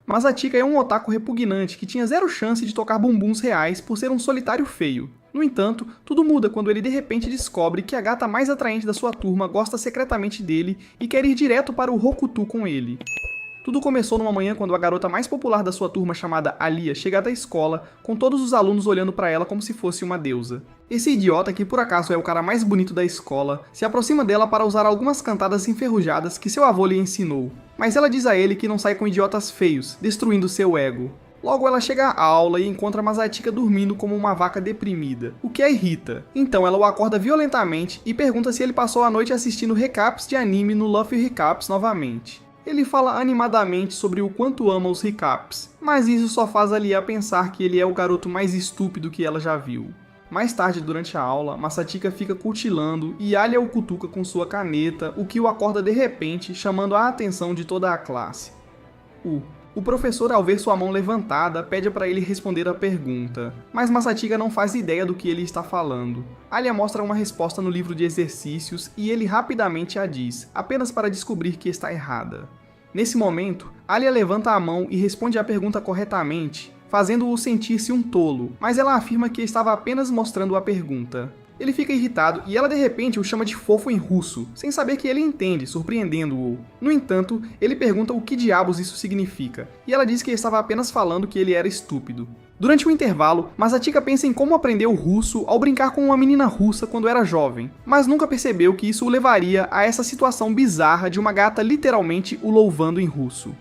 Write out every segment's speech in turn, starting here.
Masatika é um otaku repugnante que tinha zero chance de tocar bumbuns reais por ser um solitário feio. No entanto, tudo muda quando ele de repente descobre que a gata mais atraente da sua turma gosta secretamente dele e quer ir direto para o Hokuto com ele. Tudo começou numa manhã quando a garota mais popular da sua turma, chamada Alia, chega da escola, com todos os alunos olhando para ela como se fosse uma deusa. Esse idiota, que por acaso é o cara mais bonito da escola, se aproxima dela para usar algumas cantadas enferrujadas que seu avô lhe ensinou. Mas ela diz a ele que não sai com idiotas feios, destruindo seu ego. Logo ela chega à aula e encontra Masatika dormindo como uma vaca deprimida, o que a irrita. Então ela o acorda violentamente e pergunta se ele passou a noite assistindo recaps de anime no Luffy Recaps novamente. Ele fala animadamente sobre o quanto ama os recaps, mas isso só faz Alia pensar que ele é o garoto mais estúpido que ela já viu. Mais tarde, durante a aula, Masatika fica cutilando e Alia o cutuca com sua caneta, o que o acorda de repente, chamando a atenção de toda a classe. O professor, ao ver sua mão levantada, pede para ele responder a pergunta, mas Masatika não faz ideia do que ele está falando. Alia mostra uma resposta no livro de exercícios e ele rapidamente a diz, apenas para descobrir que está errada. Nesse momento, Alia levanta a mão e responde a pergunta corretamente, fazendo-o sentir-se um tolo, mas ela afirma que estava apenas mostrando a pergunta. Ele fica irritado e ela de repente o chama de fofo em russo, sem saber que ele entende, surpreendendo-o. No entanto, ele pergunta o que diabos isso significa, e ela diz que estava apenas falando que ele era estúpido. Durante o intervalo, Masatika pensa em como aprendeu o russo ao brincar com uma menina russa quando era jovem, mas nunca percebeu que isso o levaria a essa situação bizarra de uma gata literalmente o louvando em russo.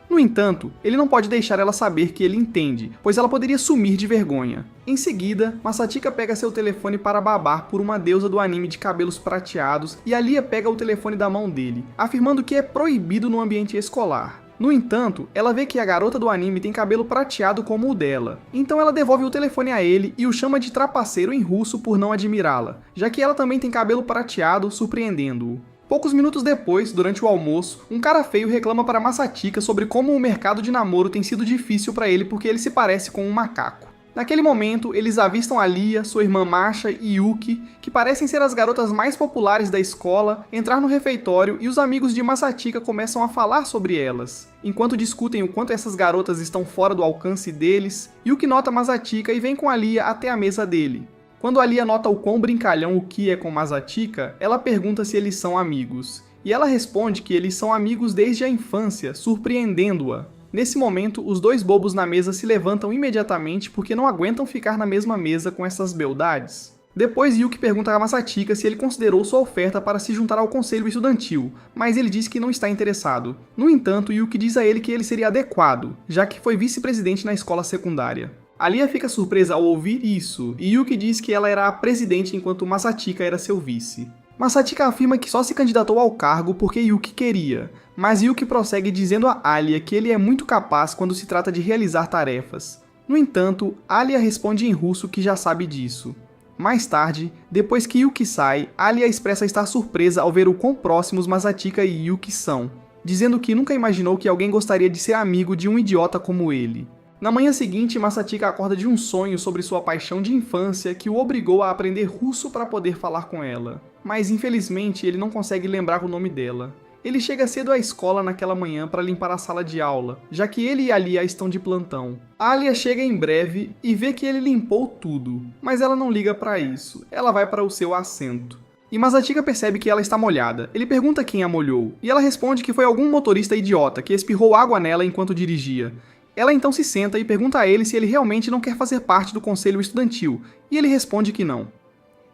No entanto, ele não pode deixar ela saber que ele entende, pois ela poderia sumir de vergonha. Em seguida, Masatika pega seu telefone para babar por uma deusa do anime de cabelos prateados e Alia pega o telefone da mão dele, afirmando que é proibido no ambiente escolar. No entanto, ela vê que a garota do anime tem cabelo prateado como o dela, então ela devolve o telefone a ele e o chama de trapaceiro em russo por não admirá-la, já que ela também tem cabelo prateado, surpreendendo-o. Poucos minutos depois, durante o almoço, um cara feio reclama para Masatika sobre como o mercado de namoro tem sido difícil para ele porque ele se parece com um macaco. Naquele momento, eles avistam Alia, sua irmã Masha e Yuki, que parecem ser as garotas mais populares da escola, entrar no refeitório e os amigos de Masatika começam a falar sobre elas. Enquanto discutem o quanto essas garotas estão fora do alcance deles, Yuki nota Masatika e vem com Alia até a mesa dele. Quando Alia nota o quão brincalhão o Ki é com Masatika, ela pergunta se eles são amigos, e ela responde que eles são amigos desde a infância, surpreendendo-a. Nesse momento, os dois bobos na mesa se levantam imediatamente porque não aguentam ficar na mesma mesa com essas beldades. Depois, Yuki pergunta a Masatika se ele considerou sua oferta para se juntar ao conselho estudantil, mas ele diz que não está interessado. No entanto, Yuki diz a ele que ele seria adequado, já que foi vice-presidente na escola secundária. Alia fica surpresa ao ouvir isso, e Yuki diz que ela era a presidente enquanto Masatika era seu vice. Masatika afirma que só se candidatou ao cargo porque Yuki queria, mas Yuki prossegue dizendo a Alia que ele é muito capaz quando se trata de realizar tarefas. No entanto, Alia responde em russo que já sabe disso. Mais tarde, depois que Yuki sai, Alia expressa estar surpresa ao ver o quão próximos Masatika e Yuki são, dizendo que nunca imaginou que alguém gostaria de ser amigo de um idiota como ele. Na manhã seguinte, Masatika acorda de um sonho sobre sua paixão de infância que o obrigou a aprender russo para poder falar com ela. Mas infelizmente ele não consegue lembrar o nome dela. Ele chega cedo à escola naquela manhã para limpar a sala de aula, já que ele e Alia estão de plantão. Alia chega em breve e vê que ele limpou tudo, mas ela não liga para isso, ela vai para o seu assento. E Masatika percebe que ela está molhada. Ele pergunta quem a molhou, e ela responde que foi algum motorista idiota que espirrou água nela enquanto dirigia. Ela então se senta e pergunta a ele se ele realmente não quer fazer parte do conselho estudantil, e ele responde que não.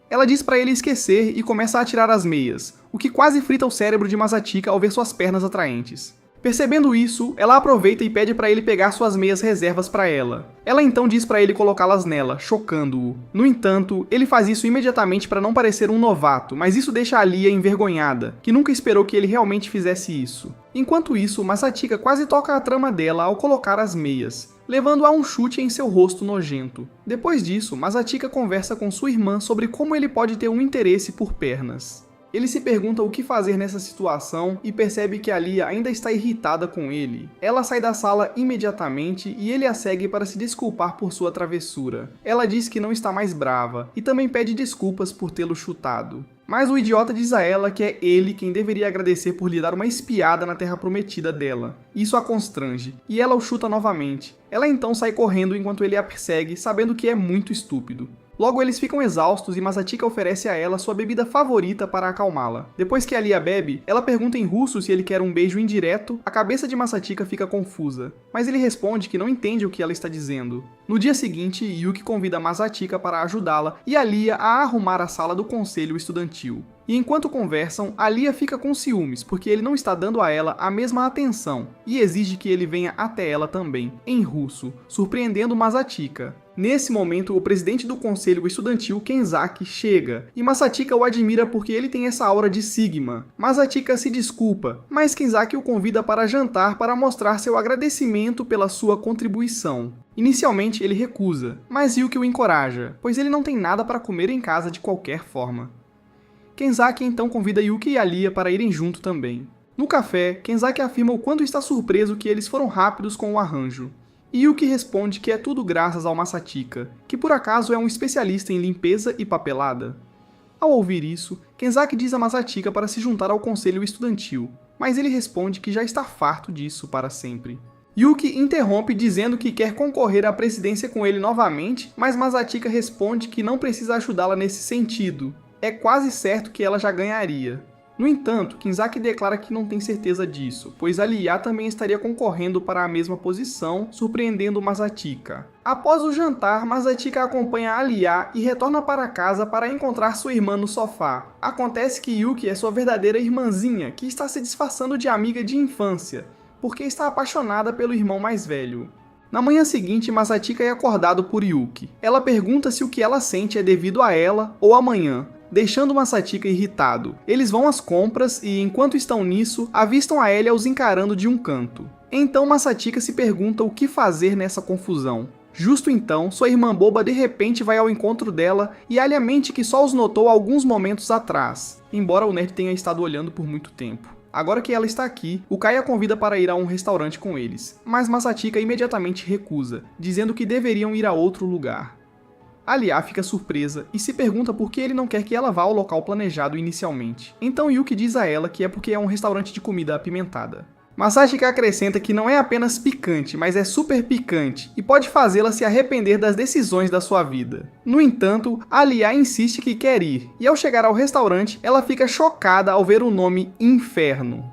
Ela diz para ele esquecer e começa a tirar as meias, o que quase frita o cérebro de Masatika ao ver suas pernas atraentes. Percebendo isso, ela aproveita e pede para ele pegar suas meias reservas para ela. Ela então diz para ele colocá-las nela, chocando-o. No entanto, ele faz isso imediatamente para não parecer um novato, mas isso deixa Alia envergonhada, que nunca esperou que ele realmente fizesse isso. Enquanto isso, Masatika quase toca a trama dela ao colocar as meias, levando a um chute em seu rosto nojento. Depois disso, Masatika conversa com sua irmã sobre como ele pode ter um interesse por pernas. Ele se pergunta o que fazer nessa situação e percebe que Alia ainda está irritada com ele. Ela sai da sala imediatamente e ele a segue para se desculpar por sua travessura. Ela diz que não está mais brava e também pede desculpas por tê-lo chutado. Mas o idiota diz a ela que é ele quem deveria agradecer por lhe dar uma espiada na terra prometida dela. Isso a constrange, e ela o chuta novamente. Ela então sai correndo enquanto ele a persegue, sabendo que é muito estúpido. Logo eles ficam exaustos e Masatika oferece a ela sua bebida favorita para acalmá-la. Depois que Alia bebe, ela pergunta em russo se ele quer um beijo indireto. A cabeça de Masatika fica confusa, mas ele responde que não entende o que ela está dizendo. No dia seguinte, Yuki convida Masatika para ajudá-la e Alia a arrumar a sala do conselho estudantil. E enquanto conversam, Alia fica com ciúmes porque ele não está dando a ela a mesma atenção e exige que ele venha até ela também, em russo, surpreendendo Masatika. Nesse momento, o presidente do conselho estudantil, Kenzaki, chega, e Masatika o admira porque ele tem essa aura de Sigma. Masatika se desculpa, mas Kenzaki o convida para jantar para mostrar seu agradecimento pela sua contribuição. Inicialmente ele recusa, mas Yuki o encoraja, pois ele não tem nada para comer em casa de qualquer forma. Kenzaki então convida Yuki e Alia para irem junto também. No café, Kenzaki afirma o quanto está surpreso que eles foram rápidos com o arranjo. E Yuki responde que é tudo graças ao Masatika, que por acaso é um especialista em limpeza e papelada. Ao ouvir isso, Kenzaki diz a Masatika para se juntar ao conselho estudantil, mas ele responde que já está farto disso para sempre. Yuki interrompe dizendo que quer concorrer à presidência com ele novamente, mas Masatika responde que não precisa ajudá-la nesse sentido. É quase certo que ela já ganharia. No entanto, Kenzaki declara que não tem certeza disso, pois Alia também estaria concorrendo para a mesma posição, surpreendendo Masatika. Após o jantar, Masatika acompanha Alia e retorna para casa para encontrar sua irmã no sofá. Acontece que Yuki é sua verdadeira irmãzinha, que está se disfarçando de amiga de infância, porque está apaixonada pelo irmão mais velho. Na manhã seguinte, Masatika é acordado por Yuki. Ela pergunta se o que ela sente é devido a ela ou amanhã, deixando Masatika irritado. Eles vão às compras e, enquanto estão nisso, avistam a Elia os encarando de um canto. Então Masatika se pergunta o que fazer nessa confusão. Justo então, sua irmã boba de repente vai ao encontro dela e Alia mente que só os notou alguns momentos atrás, embora o nerd tenha estado olhando por muito tempo. Agora que ela está aqui, o Kai a convida para ir a um restaurante com eles, mas Masatika imediatamente recusa, dizendo que deveriam ir a outro lugar. Alia fica surpresa e se pergunta por que ele não quer que ela vá ao local planejado inicialmente. Então Yuki diz a ela que é porque é um restaurante de comida apimentada. Masatika acrescenta que não é apenas picante, mas é super picante e pode fazê-la se arrepender das decisões da sua vida. No entanto, Alia insiste que quer ir, e ao chegar ao restaurante, ela fica chocada ao ver o nome Inferno.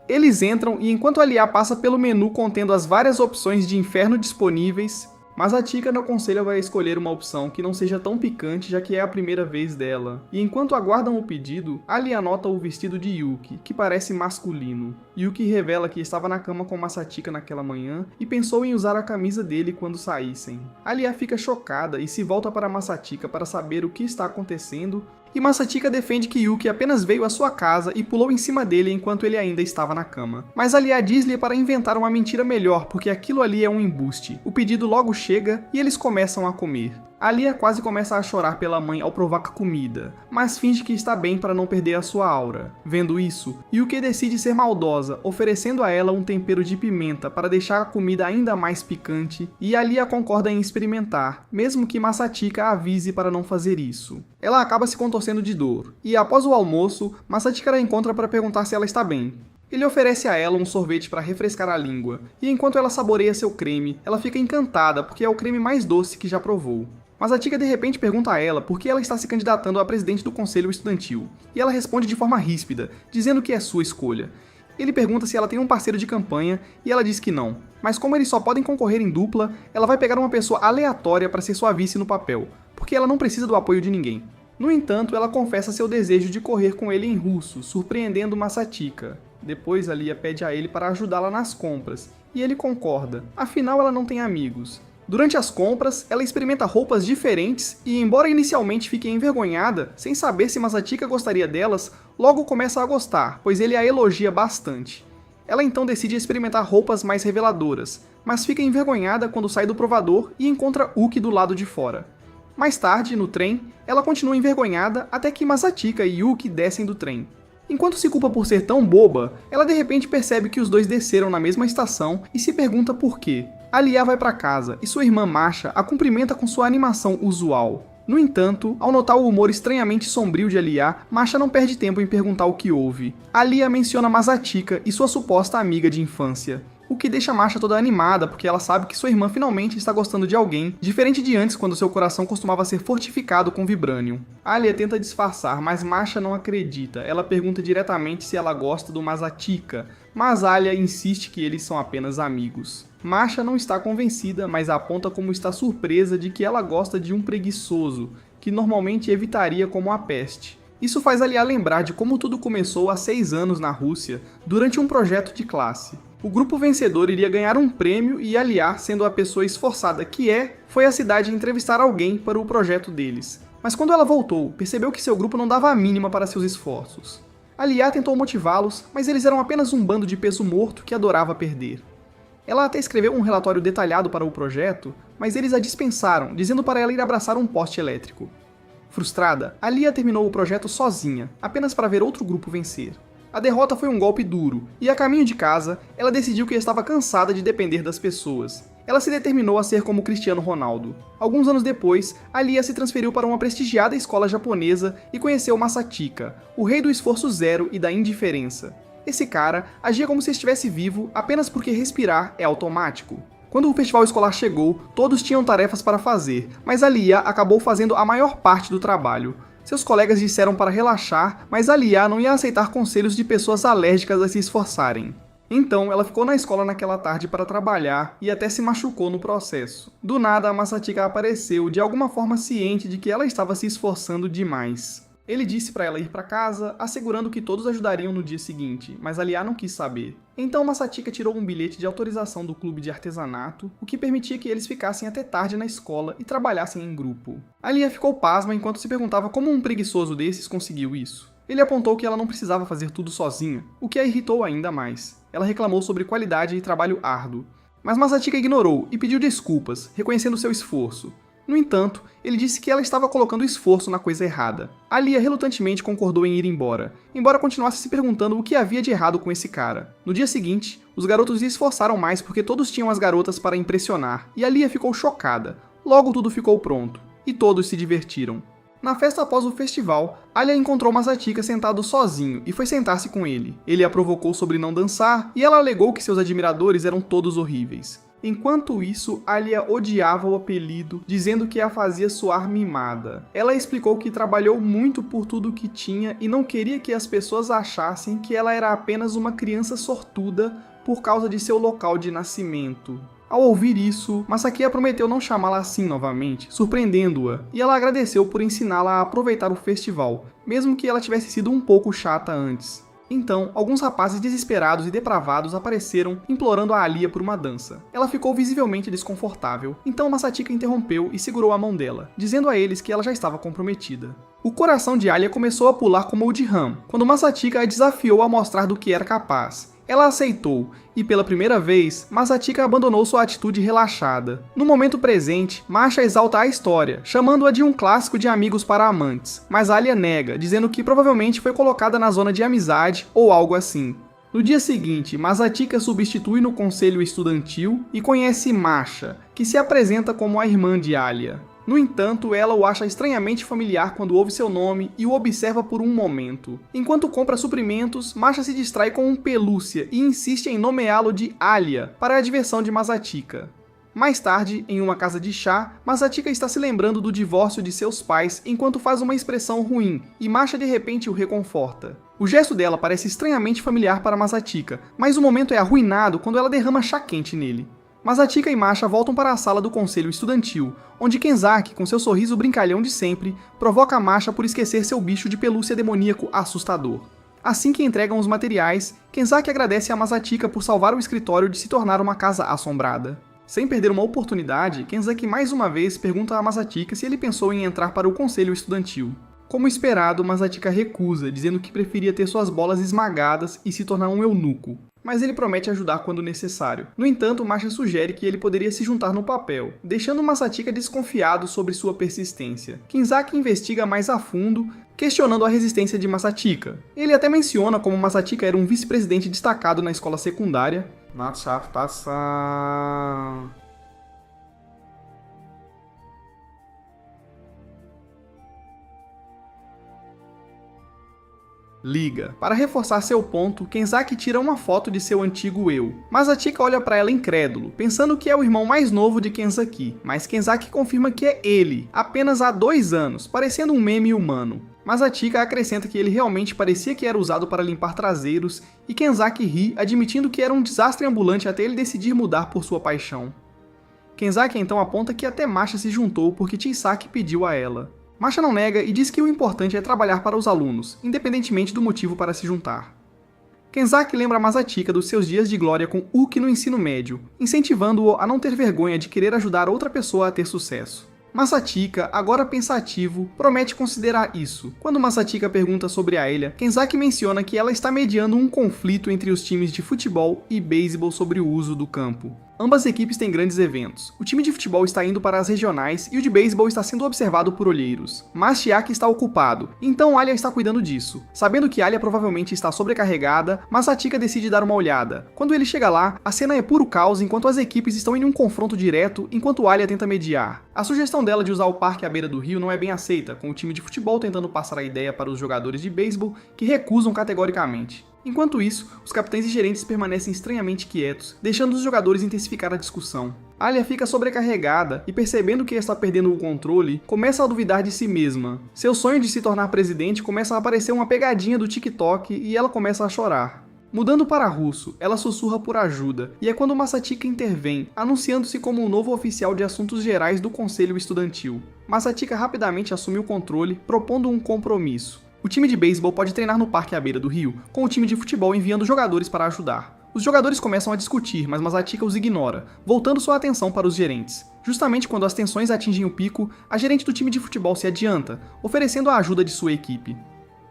Eles entram e enquanto Alia passa pelo menu contendo as várias opções de inferno disponíveis, Masatika não aconselha a escolher uma opção que não seja tão picante, já que é a primeira vez dela. E enquanto aguardam o pedido, Alia nota o vestido de Yuki, que parece masculino. Yuki revela que estava na cama com Masatika naquela manhã e pensou em usar a camisa dele quando saíssem. Alia fica chocada e se volta para Masatika para saber o que está acontecendo, e Masatika defende que Yuki apenas veio à sua casa e pulou em cima dele enquanto ele ainda estava na cama. Mas Alia diz-lhe para inventar uma mentira melhor, porque aquilo ali é um embuste. O pedido logo chega e eles começam a comer. Alia quase começa a chorar pela mãe ao provar a comida, mas finge que está bem para não perder a sua aura. Vendo isso, Yuki decide ser maldosa, oferecendo a ela um tempero de pimenta para deixar a comida ainda mais picante, e Alia concorda em experimentar, mesmo que Masatika a avise para não fazer isso. Ela acaba se contorcendo de dor, e após o almoço, Masatika a encontra para perguntar se ela está bem. Ele oferece a ela um sorvete para refrescar a língua, e enquanto ela saboreia seu creme, ela fica encantada porque é o creme mais doce que já provou. Masatika de repente pergunta a ela por que ela está se candidatando a presidente do conselho estudantil, e ela responde de forma ríspida, dizendo que é sua escolha. Ele pergunta se ela tem um parceiro de campanha, e ela diz que não, mas como eles só podem concorrer em dupla, ela vai pegar uma pessoa aleatória para ser sua vice no papel, porque ela não precisa do apoio de ninguém. No entanto, ela confessa seu desejo de correr com ele em russo, surpreendendo Masatika. Depois, Alia pede a ele para ajudá-la nas compras, e ele concorda, afinal ela não tem amigos. Durante as compras, ela experimenta roupas diferentes e, embora inicialmente fique envergonhada, sem saber se Masatika gostaria delas, logo começa a gostar, pois ele a elogia bastante. Ela então decide experimentar roupas mais reveladoras, mas fica envergonhada quando sai do provador e encontra Uki do lado de fora. Mais tarde, no trem, ela continua envergonhada até que Masatika e Yuki descem do trem. Enquanto se culpa por ser tão boba, ela de repente percebe que os dois desceram na mesma estação e se pergunta por quê. Alia vai para casa e sua irmã Masha a cumprimenta com sua animação usual. No entanto, ao notar o humor estranhamente sombrio de Alia, Masha não perde tempo em perguntar o que houve. Alia menciona Masatika e sua suposta amiga de infância, o que deixa Masha toda animada porque ela sabe que sua irmã finalmente está gostando de alguém, diferente de antes quando seu coração costumava ser fortificado com vibranium. Alia tenta disfarçar, mas Masha não acredita. Ela pergunta diretamente se ela gosta do Masatika, mas Alia insiste que eles são apenas amigos. Masha não está convencida, mas aponta como está surpresa de que ela gosta de um preguiçoso, que normalmente evitaria como a peste. Isso faz Alia lembrar de como tudo começou há 6 anos na Rússia, durante um projeto de classe. O grupo vencedor iria ganhar um prêmio e Alia, sendo a pessoa esforçada que foi à cidade entrevistar alguém para o projeto deles. Mas quando ela voltou, percebeu que seu grupo não dava a mínima para seus esforços. Alia tentou motivá-los, mas eles eram apenas um bando de peso morto que adorava perder. Ela até escreveu um relatório detalhado para o projeto, mas eles a dispensaram, dizendo para ela ir abraçar um poste elétrico. Frustrada, Alia terminou o projeto sozinha, apenas para ver outro grupo vencer. A derrota foi um golpe duro, e a caminho de casa, ela decidiu que estava cansada de depender das pessoas. Ela se determinou a ser como Cristiano Ronaldo. Alguns anos depois, Alia se transferiu para uma prestigiada escola japonesa e conheceu Masatika, o rei do esforço zero e da indiferença. Esse cara agia como se estivesse vivo apenas porque respirar é automático. Quando o festival escolar chegou, todos tinham tarefas para fazer, mas Alia acabou fazendo a maior parte do trabalho. Seus colegas disseram para relaxar, mas Alia não ia aceitar conselhos de pessoas alérgicas a se esforçarem. Então, ela ficou na escola naquela tarde para trabalhar e até se machucou no processo. Do nada, Masatika apareceu, de alguma forma ciente de que ela estava se esforçando demais. Ele disse para ela ir para casa, assegurando que todos ajudariam no dia seguinte, mas Alia não quis saber. Então Masatika tirou um bilhete de autorização do clube de artesanato, o que permitia que eles ficassem até tarde na escola e trabalhassem em grupo. Alia ficou pasma enquanto se perguntava como um preguiçoso desses conseguiu isso. Ele apontou que ela não precisava fazer tudo sozinha, o que a irritou ainda mais. Ela reclamou sobre qualidade e trabalho árduo. Mas Masatika ignorou e pediu desculpas, reconhecendo seu esforço. No entanto, ele disse que ela estava colocando esforço na coisa errada. Alia relutantemente concordou em ir embora continuasse se perguntando o que havia de errado com esse cara. No dia seguinte, os garotos se esforçaram mais porque todos tinham as garotas para impressionar, e Alia ficou chocada. Logo tudo ficou pronto, e todos se divertiram. Na festa após o festival, Alia encontrou Masatika sentado sozinho e foi sentar-se com ele. Ele a provocou sobre não dançar, e ela alegou que seus admiradores eram todos horríveis. Enquanto isso, Alia odiava o apelido, dizendo que a fazia soar mimada. Ela explicou que trabalhou muito por tudo que tinha e não queria que as pessoas achassem que ela era apenas uma criança sortuda por causa de seu local de nascimento. Ao ouvir isso, Masakia prometeu não chamá-la assim novamente, surpreendendo-a, e ela agradeceu por ensiná-la a aproveitar o festival, mesmo que ela tivesse sido um pouco chata antes. Então, alguns rapazes desesperados e depravados apareceram, implorando a Alia por uma dança. Ela ficou visivelmente desconfortável, então Masatika interrompeu e segurou a mão dela, dizendo a eles que ela já estava comprometida. O coração de Alia começou a pular como o de Ram, quando Masatika a desafiou a mostrar do que era capaz. Ela aceitou, e pela primeira vez, Masatika abandonou sua atitude relaxada. No momento presente, Masha exalta a história, chamando-a de um clássico de amigos para amantes, mas Alia nega, dizendo que provavelmente foi colocada na zona de amizade ou algo assim. No dia seguinte, Masatika substitui no conselho estudantil e conhece Masha, que se apresenta como a irmã de Alia. No entanto, ela o acha estranhamente familiar quando ouve seu nome e o observa por um momento. Enquanto compra suprimentos, Masha se distrai com um pelúcia e insiste em nomeá-lo de Alia, para a diversão de Masatika. Mais tarde, em uma casa de chá, Masatika está se lembrando do divórcio de seus pais enquanto faz uma expressão ruim, e Masha de repente o reconforta. O gesto dela parece estranhamente familiar para Masatika, mas o momento é arruinado quando ela derrama chá quente nele. Masatika e Masha voltam para a sala do conselho estudantil, onde Kenzaki, com seu sorriso brincalhão de sempre, provoca Masha por esquecer seu bicho de pelúcia demoníaco assustador. Assim que entregam os materiais, Kenzaki agradece a Masatika por salvar o escritório de se tornar uma casa assombrada. Sem perder uma oportunidade, Kenzaki mais uma vez pergunta a Masatika se ele pensou em entrar para o conselho estudantil. Como esperado, Masatika recusa, dizendo que preferia ter suas bolas esmagadas e se tornar um eunuco. mas ele promete ajudar quando necessário. No entanto, Masha sugere que ele poderia se juntar no papel, deixando Masatika desconfiado sobre sua persistência. Kinzaki investiga mais a fundo, questionando a resistência de Masatika. Ele até menciona como Masatika era um vice-presidente destacado na escola secundária. Liga. Para reforçar seu ponto, Kenzaki tira uma foto de seu antigo eu. Masatika olha para ela incrédulo, pensando que é o irmão mais novo de Kenzaki, mas Kenzaki confirma que é ele, apenas há 2 anos, parecendo um meme humano. Masatika acrescenta que ele realmente parecia que era usado para limpar traseiros, e Kenzaki ri, admitindo que era um desastre ambulante até ele decidir mudar por sua paixão. Kenzaki então aponta que até Masha se juntou porque Chisaki pediu a ela. Masha não nega e diz que o importante é trabalhar para os alunos, independentemente do motivo para se juntar. Kenzaki lembra Masatika dos seus dias de glória com Uki no ensino médio, incentivando-o a não ter vergonha de querer ajudar outra pessoa a ter sucesso. Masatika, agora pensativo, promete considerar isso. Quando Masatika pergunta sobre a ilha, Kenzaki menciona que ela está mediando um conflito entre os times de futebol e beisebol sobre o uso do campo. Ambas equipes têm grandes eventos. O time de futebol está indo para as regionais e o de beisebol está sendo observado por olheiros. Mas Chiaki está ocupado, então Alia está cuidando disso. Sabendo que Alia provavelmente está sobrecarregada, Masatika decide dar uma olhada. Quando ele chega lá, a cena é puro caos enquanto as equipes estão em um confronto direto enquanto Alia tenta mediar. A sugestão dela de usar o parque à beira do rio não é bem aceita, com o time de futebol tentando passar a ideia para os jogadores de beisebol, que recusam categoricamente. Enquanto isso, os capitães e gerentes permanecem estranhamente quietos, deixando os jogadores intensificar a discussão. Alia fica sobrecarregada e, percebendo que está perdendo o controle, começa a duvidar de si mesma. Seu sonho de se tornar presidente começa a aparecer uma pegadinha do TikTok e ela começa a chorar. Mudando para russo, ela sussurra por ajuda, e é quando Masatika intervém, anunciando-se como o novo oficial de assuntos gerais do conselho estudantil. Masatika rapidamente assume o controle, propondo um compromisso. O time de beisebol pode treinar no parque à beira do rio, com o time de futebol enviando jogadores para ajudar. Os jogadores começam a discutir, mas Masatika os ignora, voltando sua atenção para os gerentes. Justamente quando as tensões atingem o pico, a gerente do time de futebol se adianta, oferecendo a ajuda de sua equipe.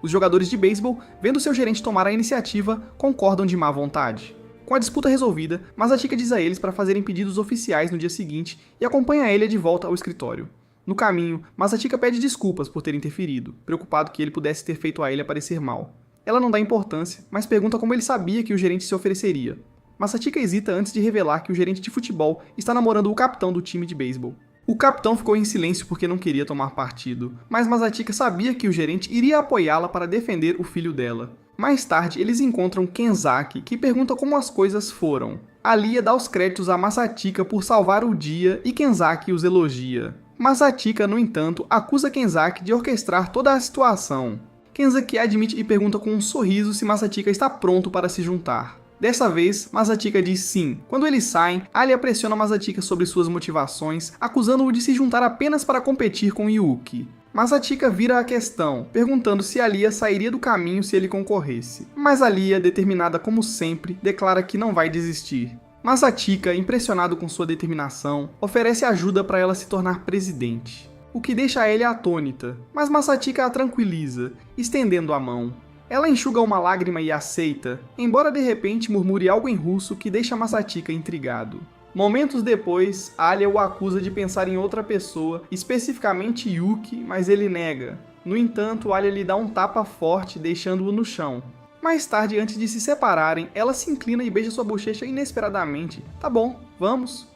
Os jogadores de beisebol, vendo seu gerente tomar a iniciativa, concordam de má vontade. Com a disputa resolvida, Masatika diz a eles para fazerem pedidos oficiais no dia seguinte e acompanha ele de volta ao escritório. No caminho, Masatika pede desculpas por ter interferido, preocupado que ele pudesse ter feito a ele parecer mal. Ela não dá importância, mas pergunta como ele sabia que o gerente se ofereceria. Masatika hesita antes de revelar que o gerente de futebol está namorando o capitão do time de beisebol. O capitão ficou em silêncio porque não queria tomar partido, mas Masatika sabia que o gerente iria apoiá-la para defender o filho dela. Mais tarde, eles encontram Kenzaki, que pergunta como as coisas foram. Alia dá os créditos a Masatika por salvar o dia e Kenzaki os elogia. Masatika, no entanto, acusa Kenzaki de orquestrar toda a situação. Kenzaki admite e pergunta com um sorriso se Masatika está pronto para se juntar. Dessa vez, Masatika diz sim. Quando eles saem, Alia pressiona Masatika sobre suas motivações, acusando-o de se juntar apenas para competir com Yuki. Masatika vira a questão, perguntando se Alia sairia do caminho se ele concorresse. Mas Alia, determinada como sempre, declara que não vai desistir. Masatika, impressionado com sua determinação, oferece ajuda para ela se tornar presidente, o que deixa Alia atônita, mas Masatika a tranquiliza, estendendo a mão. Ela enxuga uma lágrima e aceita, embora de repente murmure algo em russo que deixa Masatika intrigado. Momentos depois, Alia o acusa de pensar em outra pessoa, especificamente Yuki, mas ele nega. No entanto, Alia lhe dá um tapa forte, deixando-o no chão. Mais tarde, antes de se separarem, ela se inclina e beija sua bochecha inesperadamente. Tá bom, vamos.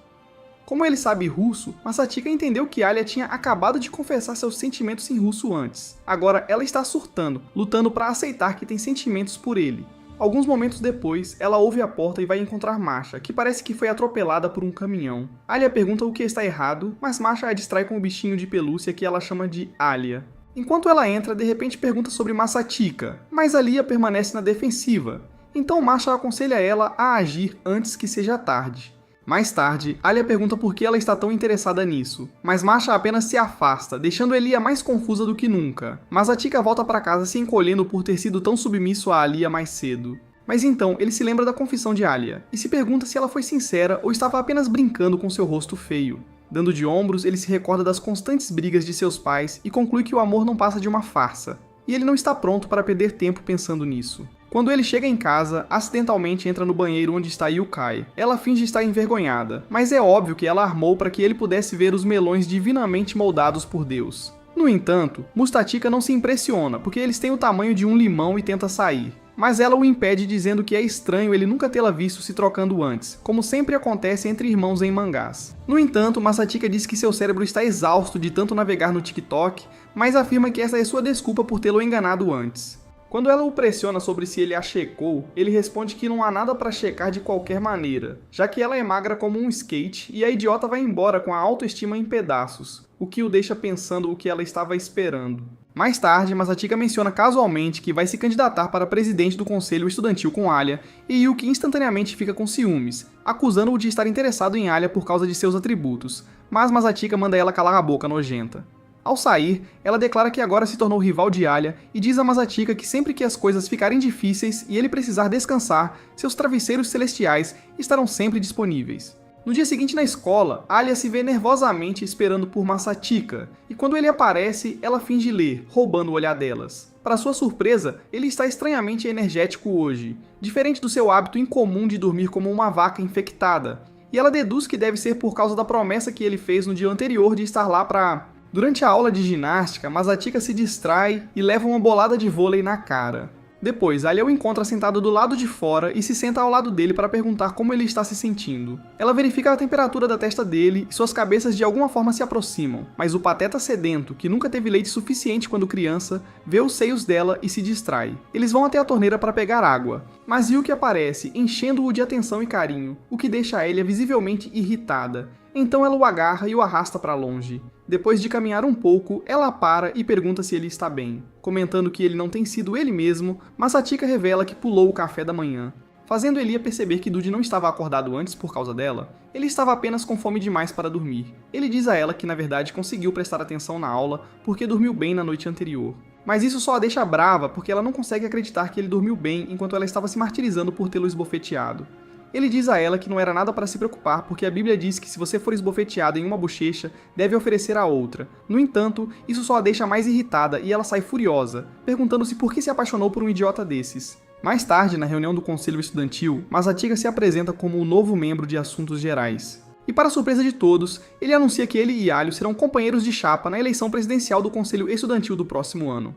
Como ele sabe russo, Masatika entendeu que Alia tinha acabado de confessar seus sentimentos em russo antes. Agora ela está surtando, lutando para aceitar que tem sentimentos por ele. Alguns momentos depois, ela ouve a porta e vai encontrar Masha, que parece que foi atropelada por um caminhão. Alia pergunta o que está errado, mas Masha a distrai com o bichinho de pelúcia que ela chama de Alia. Enquanto ela entra, de repente pergunta sobre Masatika, mas Alia permanece na defensiva, então Masha aconselha ela a agir antes que seja tarde. Mais tarde, Alia pergunta por que ela está tão interessada nisso, mas Masha apenas se afasta, deixando Alia mais confusa do que nunca. Masatika volta para casa se encolhendo por ter sido tão submisso a Alia mais cedo. Mas então, ele se lembra da confissão de Alia, e se pergunta se ela foi sincera ou estava apenas brincando com seu rosto feio. Dando de ombros, ele se recorda das constantes brigas de seus pais e conclui que o amor não passa de uma farsa, e ele não está pronto para perder tempo pensando nisso. Quando ele chega em casa, acidentalmente entra no banheiro onde está Yukai. Ela finge estar envergonhada, mas é óbvio que ela armou para que ele pudesse ver os melões divinamente moldados por Deus. No entanto, Mustatica não se impressiona, porque eles têm o tamanho de um limão e tenta sair. Mas ela o impede dizendo que é estranho ele nunca tê-la visto se trocando antes, como sempre acontece entre irmãos em mangás. No entanto, Masatika diz que seu cérebro está exausto de tanto navegar no TikTok, mas afirma que essa é sua desculpa por tê-lo enganado antes. Quando ela o pressiona sobre se ele a checou, ele responde que não há nada para checar de qualquer maneira, já que ela é magra como um skate e a idiota vai embora com a autoestima em pedaços, o que o deixa pensando o que ela estava esperando. Mais tarde, Masatika menciona casualmente que vai se candidatar para presidente do conselho estudantil com Alia, e Yuki instantaneamente fica com ciúmes, acusando-o de estar interessado em Alia por causa de seus atributos, mas Masatika manda ela calar a boca nojenta. Ao sair, ela declara que agora se tornou rival de Alia e diz a Masatika que sempre que as coisas ficarem difíceis e ele precisar descansar, seus travesseiros celestiais estarão sempre disponíveis. No dia seguinte na escola, Alia se vê nervosamente esperando por Masatika, e quando ele aparece, ela finge ler, roubando o olhar delas. Para sua surpresa, ele está estranhamente energético hoje, diferente do seu hábito incomum de dormir como uma vaca infectada, e ela deduz que deve ser por causa da promessa que ele fez no dia anterior de estar lá para... Durante a aula de ginástica, Masatika se distrai e leva uma bolada de vôlei na cara. Depois, Alia o encontra sentado do lado de fora e se senta ao lado dele para perguntar como ele está se sentindo. Ela verifica a temperatura da testa dele e suas cabeças de alguma forma se aproximam, mas o pateta sedento, que nunca teve leite suficiente quando criança, vê os seios dela e se distrai. Eles vão até a torneira para pegar água, mas Yuki aparece, enchendo-o de atenção e carinho, o que deixa Alia visivelmente irritada. Então ela o agarra e o arrasta para longe. Depois de caminhar um pouco, ela para e pergunta se ele está bem. Comentando que ele não tem sido ele mesmo, Masatika revela que pulou o café da manhã. Fazendo Elia perceber que Dude não estava acordado antes por causa dela, ele estava apenas com fome demais para dormir. Ele diz a ela que na verdade conseguiu prestar atenção na aula porque dormiu bem na noite anterior. Mas isso só a deixa brava porque ela não consegue acreditar que ele dormiu bem enquanto ela estava se martirizando por tê-lo esbofeteado. Ele diz a ela que não era nada para se preocupar porque a Bíblia diz que se você for esbofeteado em uma bochecha, deve oferecer a outra. No entanto, isso só a deixa mais irritada e ela sai furiosa, perguntando-se por que se apaixonou por um idiota desses. Mais tarde, na reunião do conselho estudantil, Masatika se apresenta como o novo membro de assuntos gerais. E para surpresa de todos, ele anuncia que ele e Alio serão companheiros de chapa na eleição presidencial do conselho estudantil do próximo ano.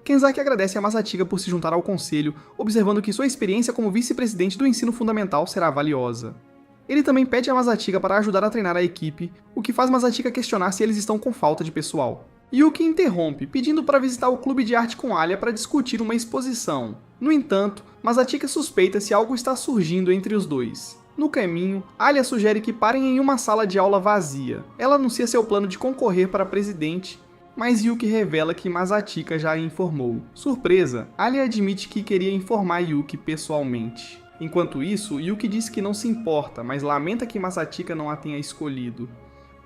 Kenzaki agradece a Masatika por se juntar ao conselho, observando que sua experiência como vice-presidente do ensino fundamental será valiosa. Ele também pede a Masatika para ajudar a treinar a equipe, o que faz Masatika questionar se eles estão com falta de pessoal. Yuki interrompe, pedindo para visitar o clube de arte com Alia para discutir uma exposição. No entanto, Masatika suspeita se algo está surgindo entre os dois. No caminho, Alia sugere que parem em uma sala de aula vazia. Ela anuncia seu plano de concorrer para presidente, mas Yuki revela que Masatika já a informou. Surpresa, Alia admite que queria informar Yuki pessoalmente. Enquanto isso, Yuki diz que não se importa, mas lamenta que Masatika não a tenha escolhido.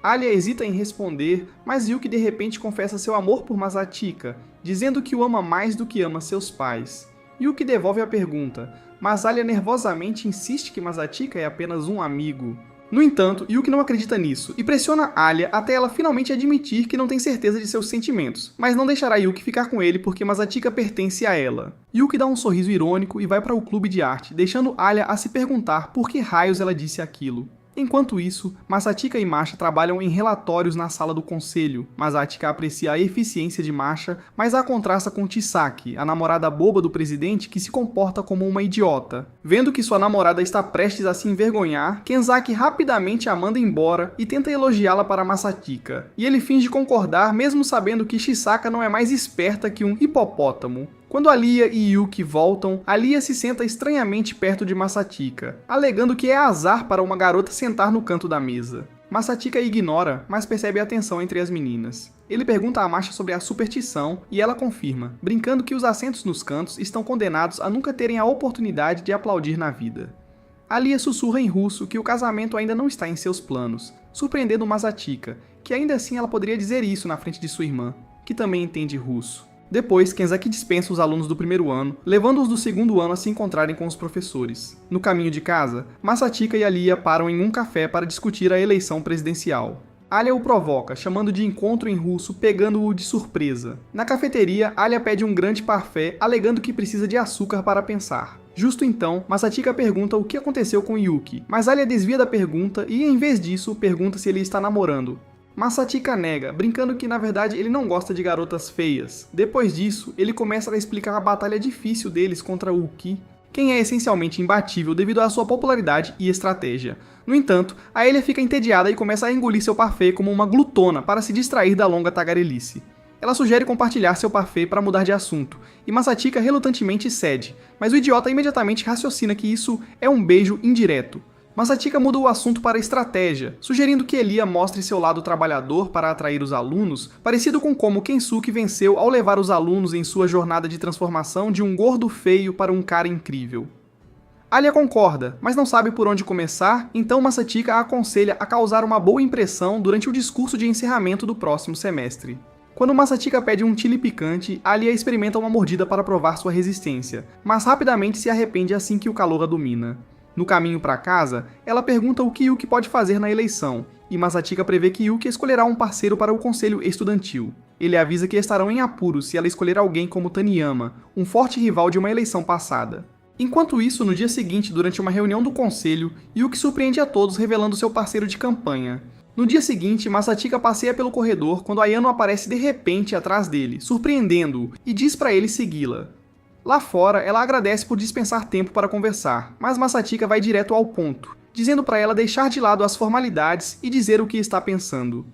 Alia hesita em responder, mas Yuki de repente confessa seu amor por Masatika, dizendo que o ama mais do que ama seus pais. Yuki devolve a pergunta, mas Alia nervosamente insiste que Masatika é apenas um amigo. No entanto, Yuki não acredita nisso e pressiona Alia até ela finalmente admitir que não tem certeza de seus sentimentos, mas não deixará Yuki ficar com ele porque Masatika pertence a ela. Yuki dá um sorriso irônico e vai para o clube de arte, deixando Alia a se perguntar por que raios ela disse aquilo. Enquanto isso, Masatika e Masha trabalham em relatórios na sala do conselho. Masatika aprecia a eficiência de Masha, mas a contrasta com Chisaki, a namorada boba do presidente que se comporta como uma idiota. Vendo que sua namorada está prestes a se envergonhar, Kenzaki rapidamente a manda embora e tenta elogiá-la para Masatika. E ele finge concordar mesmo sabendo que Chisaka não é mais esperta que um hipopótamo. Quando Alia e Yuki voltam, Alia se senta estranhamente perto de Masatika, alegando que é azar para uma garota sentar no canto da mesa. Masatika ignora, mas percebe a tensão entre as meninas. Ele pergunta a Masha sobre a superstição e ela confirma, brincando que os assentos nos cantos estão condenados a nunca terem a oportunidade de aplaudir na vida. Alia sussurra em russo que o casamento ainda não está em seus planos, surpreendendo Masatika, que ainda assim ela poderia dizer isso na frente de sua irmã, que também entende russo. Depois, Kenzaki dispensa os alunos do primeiro ano, levando-os do segundo ano a se encontrarem com os professores. No caminho de casa, Masatika e Alia param em um café para discutir a eleição presidencial. Alia o provoca, chamando de encontro em russo, pegando-o de surpresa. Na cafeteria, Alia pede um grande parfait, alegando que precisa de açúcar para pensar. Justo então, Masatika pergunta o que aconteceu com Yuki, mas Alia desvia da pergunta e, em vez disso, pergunta se ele está namorando. Masatika nega, brincando que na verdade ele não gosta de garotas feias. Depois disso, ele começa a explicar a batalha difícil deles contra Uki, quem é essencialmente imbatível devido à sua popularidade e estratégia. No entanto, a Alia fica entediada e começa a engolir seu parfait como uma glutona para se distrair da longa tagarelice. Ela sugere compartilhar seu parfait para mudar de assunto, e Masatika relutantemente cede, mas o idiota imediatamente raciocina que isso é um beijo indireto. Masatika muda o assunto para estratégia, sugerindo que Elia mostre seu lado trabalhador para atrair os alunos, parecido com como Kensuke venceu ao levar os alunos em sua jornada de transformação de um gordo feio para um cara incrível. Alia concorda, mas não sabe por onde começar, então Masatika a aconselha a causar uma boa impressão durante o discurso de encerramento do próximo semestre. Quando Masatika pede um chili picante, Alia experimenta uma mordida para provar sua resistência, mas rapidamente se arrepende assim que o calor a domina. No caminho para casa, ela pergunta o que Yuki pode fazer na eleição, e Masatika prevê que Yuki escolherá um parceiro para o conselho estudantil. Ele avisa que estarão em apuros se ela escolher alguém como Taniyama, um forte rival de uma eleição passada. Enquanto isso, no dia seguinte, durante uma reunião do conselho, Yuki surpreende a todos revelando seu parceiro de campanha. No dia seguinte, Masatika passeia pelo corredor quando Ayano aparece de repente atrás dele, surpreendendo-o, e diz para ele segui-la. Lá fora, ela agradece por dispensar tempo para conversar, mas Masatika vai direto ao ponto, dizendo para ela deixar de lado as formalidades e dizer o que está pensando.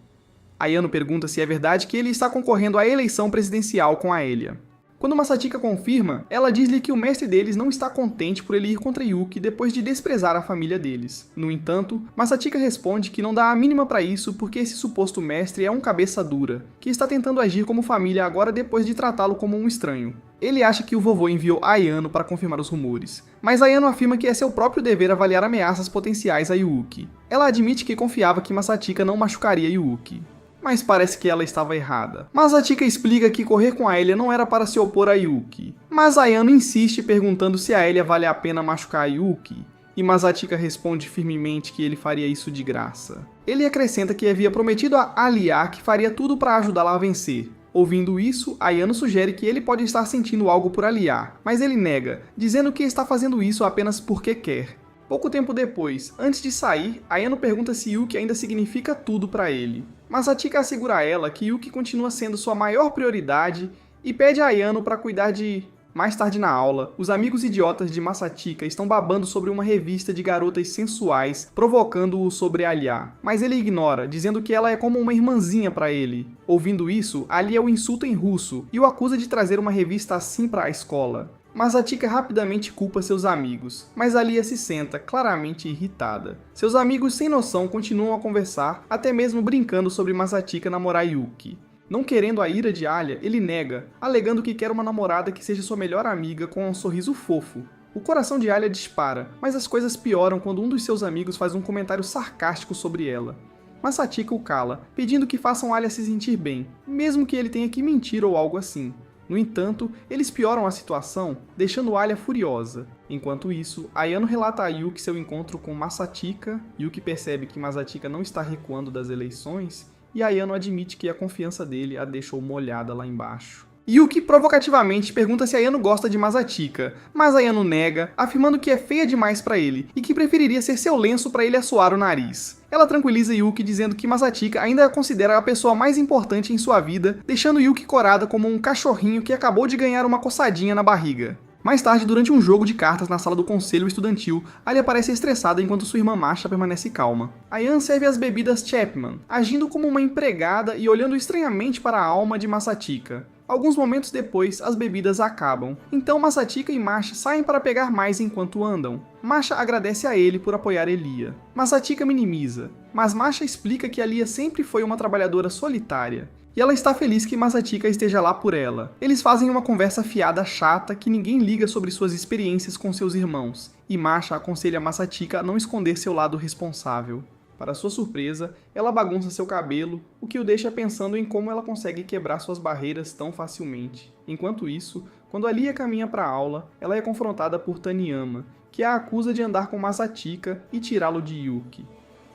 Ayano pergunta se é verdade que ele está concorrendo à eleição presidencial com a Alia. Quando Masatika confirma, ela diz-lhe que o mestre deles não está contente por ele ir contra Yuki depois de desprezar a família deles. No entanto, Masatika responde que não dá a mínima para isso porque esse suposto mestre é um cabeça dura, que está tentando agir como família agora depois de tratá-lo como um estranho. Ele acha que o vovô enviou Ayano para confirmar os rumores, mas Ayano afirma que é seu próprio dever avaliar ameaças potenciais a Yuki. Ela admite que confiava que Masatika não machucaria Yuki, mas parece que ela estava errada. Masatika explica que correr com a Alia não era para se opor a Yuki, mas Ayano insiste perguntando se a Alia vale a pena machucar a Yuki, e Masatika responde firmemente que ele faria isso de graça. Ele acrescenta que havia prometido a Alia que faria tudo para ajudá-la a vencer. Ouvindo isso, Ayano sugere que ele pode estar sentindo algo por Alia, mas ele nega, dizendo que está fazendo isso apenas porque quer. Pouco tempo depois, antes de sair, Ayano pergunta se Yuki ainda significa tudo para ele. Masatika assegura a ela que Yuki continua sendo sua maior prioridade e pede a Ayano para cuidar de... Mais tarde na aula, os amigos idiotas de Masatika estão babando sobre uma revista de garotas sensuais, provocando-o sobre Alia, mas ele ignora, dizendo que ela é como uma irmãzinha para ele. Ouvindo isso, Alia o insulta em russo e o acusa de trazer uma revista assim para a escola. Masatika rapidamente culpa seus amigos, mas Alia se senta claramente irritada. Seus amigos sem noção continuam a conversar, até mesmo brincando sobre Masatika namorar Yuki. Não querendo a ira de Alia, ele nega, alegando que quer uma namorada que seja sua melhor amiga com um sorriso fofo. O coração de Alia dispara, mas as coisas pioram quando um dos seus amigos faz um comentário sarcástico sobre ela. Masatika o cala, pedindo que façam Alia se sentir bem, mesmo que ele tenha que mentir ou algo assim. No entanto, eles pioram a situação, deixando Alia furiosa. Enquanto isso, Ayano relata a Yuki seu encontro com Masatika, Yuki percebe que Masatika não está recuando das eleições, e Ayano admite que a confiança dele a deixou molhada lá embaixo. Yuki provocativamente pergunta se Ayano gosta de Masatika, mas Ayano nega, afirmando que é feia demais para ele e que preferiria ser seu lenço para ele assoar o nariz. Ela tranquiliza Yuki dizendo que Masatika ainda a considera a pessoa mais importante em sua vida, deixando Yuki corada como um cachorrinho que acabou de ganhar uma coçadinha na barriga. Mais tarde, durante um jogo de cartas na sala do conselho estudantil, Alia parece estressada enquanto sua irmã Masha permanece calma. Ayan serve as bebidas Chapman, agindo como uma empregada e olhando estranhamente para a alma de Masatika. Alguns momentos depois, as bebidas acabam, então Masatika e Masha saem para pegar mais enquanto andam. Masha agradece a ele por apoiar Elia. Masatika minimiza, mas Masha explica que Alia sempre foi uma trabalhadora solitária, e ela está feliz que Masatika esteja lá por ela. Eles fazem uma conversa fiada chata que ninguém liga sobre suas experiências com seus irmãos, e Masha aconselha Masatika a não esconder seu lado responsável. Para sua surpresa, ela bagunça seu cabelo, o que o deixa pensando em como ela consegue quebrar suas barreiras tão facilmente. Enquanto isso, quando Alia caminha para a aula, ela é confrontada por Taniyama, que a acusa de andar com Masatika e tirá-lo de Yuki.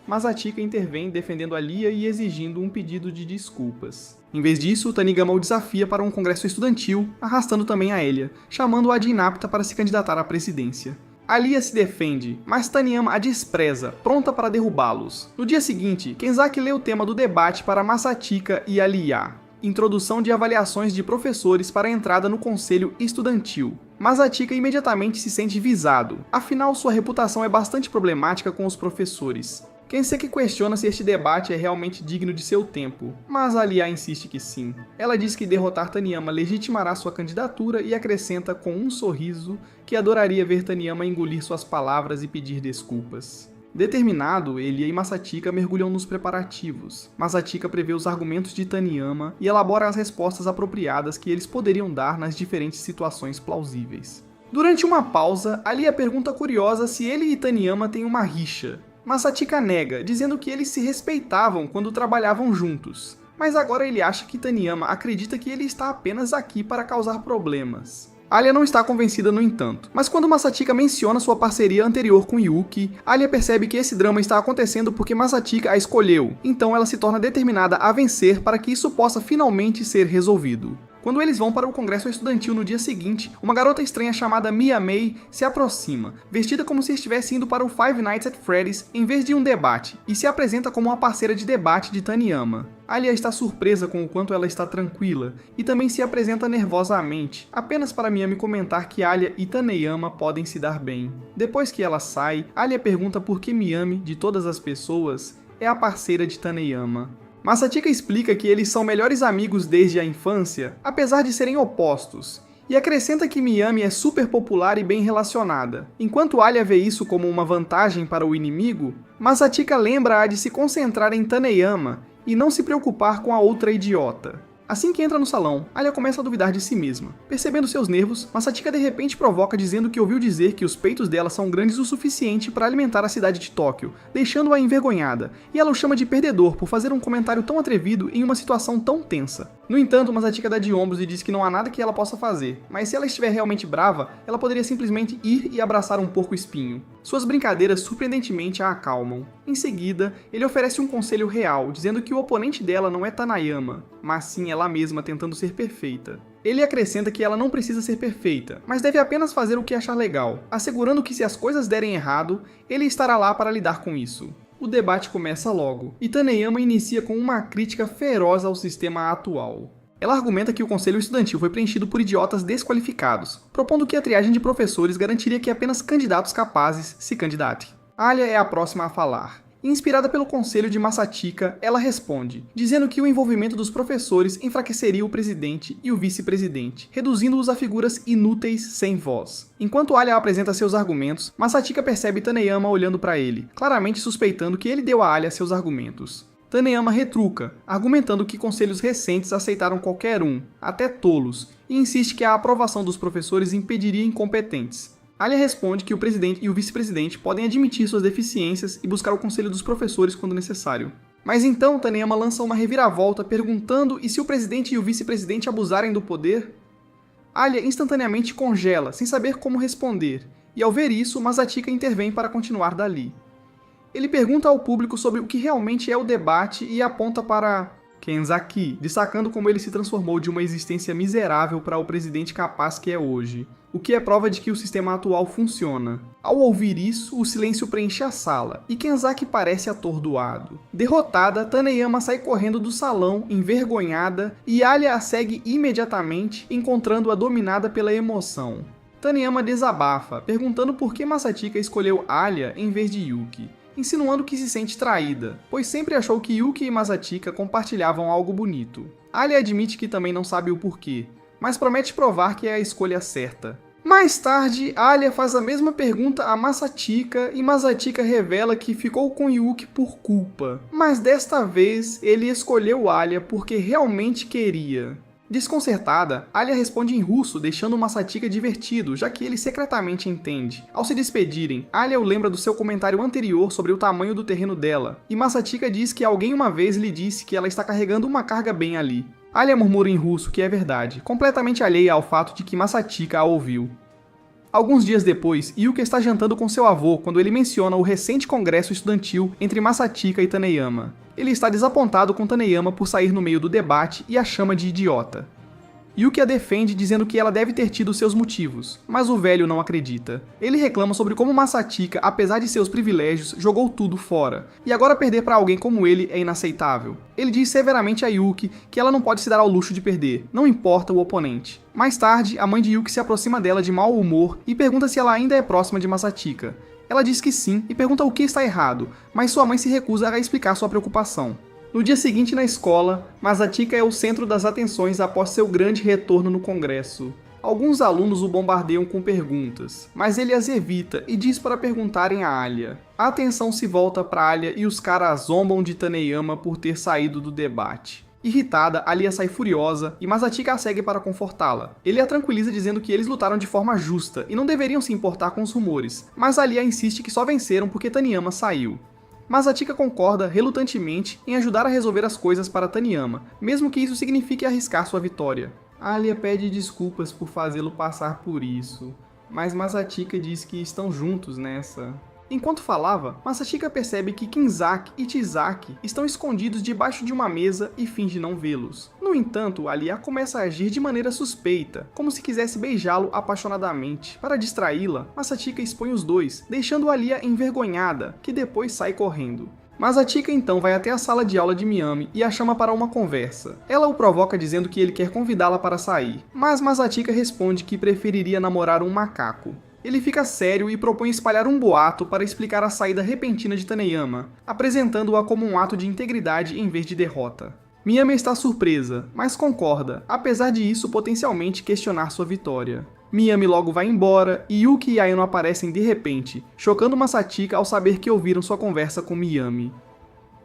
Masatika intervém defendendo Alia e exigindo um pedido de desculpas. Em vez disso, Tanigama o desafia para um congresso estudantil, arrastando também a Elia, chamando-a de inapta para se candidatar à presidência. Alia se defende, mas Taniyama a despreza, pronta para derrubá-los. No dia seguinte, Kenzaki lê o tema do debate para Masatika e Alia. Introdução de avaliações de professores para a entrada no conselho estudantil. Masatika imediatamente se sente visado, afinal sua reputação é bastante problemática com os professores. Kenseki questiona se este debate é realmente digno de seu tempo, mas Alia insiste que sim. Ela diz que derrotar Taniyama legitimará sua candidatura e acrescenta com um sorriso que adoraria ver Taniyama engolir suas palavras e pedir desculpas. Determinado, Elia e Masatika mergulham nos preparativos. Masatika prevê os argumentos de Taniyama e elabora as respostas apropriadas que eles poderiam dar nas diferentes situações plausíveis. Durante uma pausa, Alia pergunta curiosa se ele e Taniyama têm uma rixa. Masatika nega, dizendo que eles se respeitavam quando trabalhavam juntos. Mas agora ele acha que Taniyama acredita que ele está apenas aqui para causar problemas. Alia não está convencida, no entanto, mas quando Masatika menciona sua parceria anterior com Yuki, Alia percebe que esse drama está acontecendo porque Masatika a escolheu, então ela se torna determinada a vencer para que isso possa finalmente ser resolvido. Quando eles vão para o congresso estudantil no dia seguinte, uma garota estranha chamada Mia Mei se aproxima, vestida como se estivesse indo para o Five Nights at Freddy's em vez de um debate, e se apresenta como uma parceira de debate de Taniyama. Alia está surpresa com o quanto ela está tranquila, e também se apresenta nervosamente, apenas para Miami comentar que Alia e Taniyama podem se dar bem. Depois que ela sai, Alia pergunta por que Miami, de todas as pessoas, é a parceira de Taniyama. Masatika explica que eles são melhores amigos desde a infância, apesar de serem opostos, e acrescenta que Miami é super popular e bem relacionada. Enquanto Alia vê isso como uma vantagem para o inimigo, Masatika lembra-a de se concentrar em Taniyama e não se preocupar com a outra idiota. Assim que entra no salão, Alia começa a duvidar de si mesma. Percebendo seus nervos, Masatika de repente provoca dizendo que ouviu dizer que os peitos dela são grandes o suficiente para alimentar a cidade de Tóquio, deixando-a envergonhada, e ela o chama de perdedor por fazer um comentário tão atrevido em uma situação tão tensa. No entanto, Masatika dá de ombros e diz que não há nada que ela possa fazer, mas se ela estiver realmente brava, ela poderia simplesmente ir e abraçar um porco-espinho. Suas brincadeiras surpreendentemente a acalmam. Em seguida, ele oferece um conselho real, dizendo que o oponente dela não é Taniyama, mas sim ela mesma tentando ser perfeita. Ele acrescenta que ela não precisa ser perfeita, mas deve apenas fazer o que achar legal, assegurando que se as coisas derem errado, ele estará lá para lidar com isso. O debate começa logo, e Taniyama inicia com uma crítica feroz ao sistema atual. Ela argumenta que o conselho estudantil foi preenchido por idiotas desqualificados, propondo que a triagem de professores garantiria que apenas candidatos capazes se candidatem. Alia é a próxima a falar. Inspirada pelo conselho de Masatika, ela responde, dizendo que o envolvimento dos professores enfraqueceria o presidente e o vice-presidente, reduzindo-os a figuras inúteis sem voz. Enquanto Alia apresenta seus argumentos, Masatika percebe Taniyama olhando para ele, claramente suspeitando que ele deu a Alia seus argumentos. Taniyama retruca, argumentando que conselhos recentes aceitaram qualquer um, até tolos, e insiste que a aprovação dos professores impediria incompetentes. Alia responde que o presidente e o vice-presidente podem admitir suas deficiências e buscar o conselho dos professores quando necessário. Mas então Taniyama lança uma reviravolta perguntando e se o presidente e o vice-presidente abusarem do poder? Alia instantaneamente congela, sem saber como responder, e ao ver isso, Masatika intervém para continuar dali. Ele pergunta ao público sobre o que realmente é o debate e aponta para Kenzaki, destacando como ele se transformou de uma existência miserável para o presidente capaz que é hoje, o que é prova de que o sistema atual funciona. Ao ouvir isso, o silêncio preenche a sala, e Kenzaki parece atordoado. Derrotada, Taniyama sai correndo do salão, envergonhada, e Alia a segue imediatamente, encontrando-a dominada pela emoção. Taniyama desabafa, perguntando por que Masatika escolheu Alia em vez de Yuki, insinuando que se sente traída, pois sempre achou que Yuki e Masatika compartilhavam algo bonito. Alia admite que também não sabe o porquê, mas promete provar que é a escolha certa. Mais tarde, Alia faz a mesma pergunta a Masatika e Masatika revela que ficou com Yuki por culpa, mas desta vez ele escolheu Alia porque realmente queria. Desconcertada, Alia responde em russo, deixando Masatika divertido, já que ele secretamente entende. Ao se despedirem, Alia o lembra do seu comentário anterior sobre o tamanho do terreno dela, e Masatika diz que alguém uma vez lhe disse que ela está carregando uma carga bem ali. Alia murmura em russo que é verdade, completamente alheia ao fato de que Masatika a ouviu. Alguns dias depois, Yuki está jantando com seu avô quando ele menciona o recente congresso estudantil entre Masatika e Taneyama. Ele está desapontado com Taneyama por sair no meio do debate e a chama de idiota. Yuki a defende dizendo que ela deve ter tido seus motivos, mas o velho não acredita. Ele reclama sobre como Masatika, apesar de seus privilégios, jogou tudo fora, e agora perder para alguém como ele é inaceitável. Ele diz severamente a Yuki que ela não pode se dar ao luxo de perder, não importa o oponente. Mais tarde, a mãe de Yuki se aproxima dela de mau humor e pergunta se ela ainda é próxima de Masatika. Ela diz que sim e pergunta o que está errado, mas sua mãe se recusa a explicar sua preocupação. No dia seguinte na escola, Masatika é o centro das atenções após seu grande retorno no congresso. Alguns alunos o bombardeiam com perguntas, mas ele as evita e diz para perguntarem a Alia. A atenção se volta para Alia e os caras zombam de Taneyama por ter saído do debate. Irritada, Alia sai furiosa e Masatika a segue para confortá-la. Ele a tranquiliza dizendo que eles lutaram de forma justa e não deveriam se importar com os rumores, mas Alia insiste que só venceram porque Taneyama saiu. Masatika concorda relutantemente em ajudar a resolver as coisas para Taneyama, mesmo que isso signifique arriscar sua vitória. Alia pede desculpas por fazê-lo passar por isso, mas Masatika diz que estão juntos nessa. Enquanto falava, Masatika percebe que Kinzaki e Chisaki estão escondidos debaixo de uma mesa e finge não vê-los. No entanto, Alia começa a agir de maneira suspeita, como se quisesse beijá-lo apaixonadamente. Para distraí-la, Masatika expõe os dois, deixando Alia envergonhada, que depois sai correndo. Masatika então vai até a sala de aula de Miami e a chama para uma conversa. Ela o provoca dizendo que ele quer convidá-la para sair, mas Masatika responde que preferiria namorar um macaco. Ele fica sério e propõe espalhar um boato para explicar a saída repentina de Taneyama, apresentando-a como um ato de integridade em vez de derrota. Miami está surpresa, mas concorda, apesar de isso potencialmente questionar sua vitória. Miami logo vai embora e Yuki e Ayano aparecem de repente, chocando Masatika ao saber que ouviram sua conversa com Miami.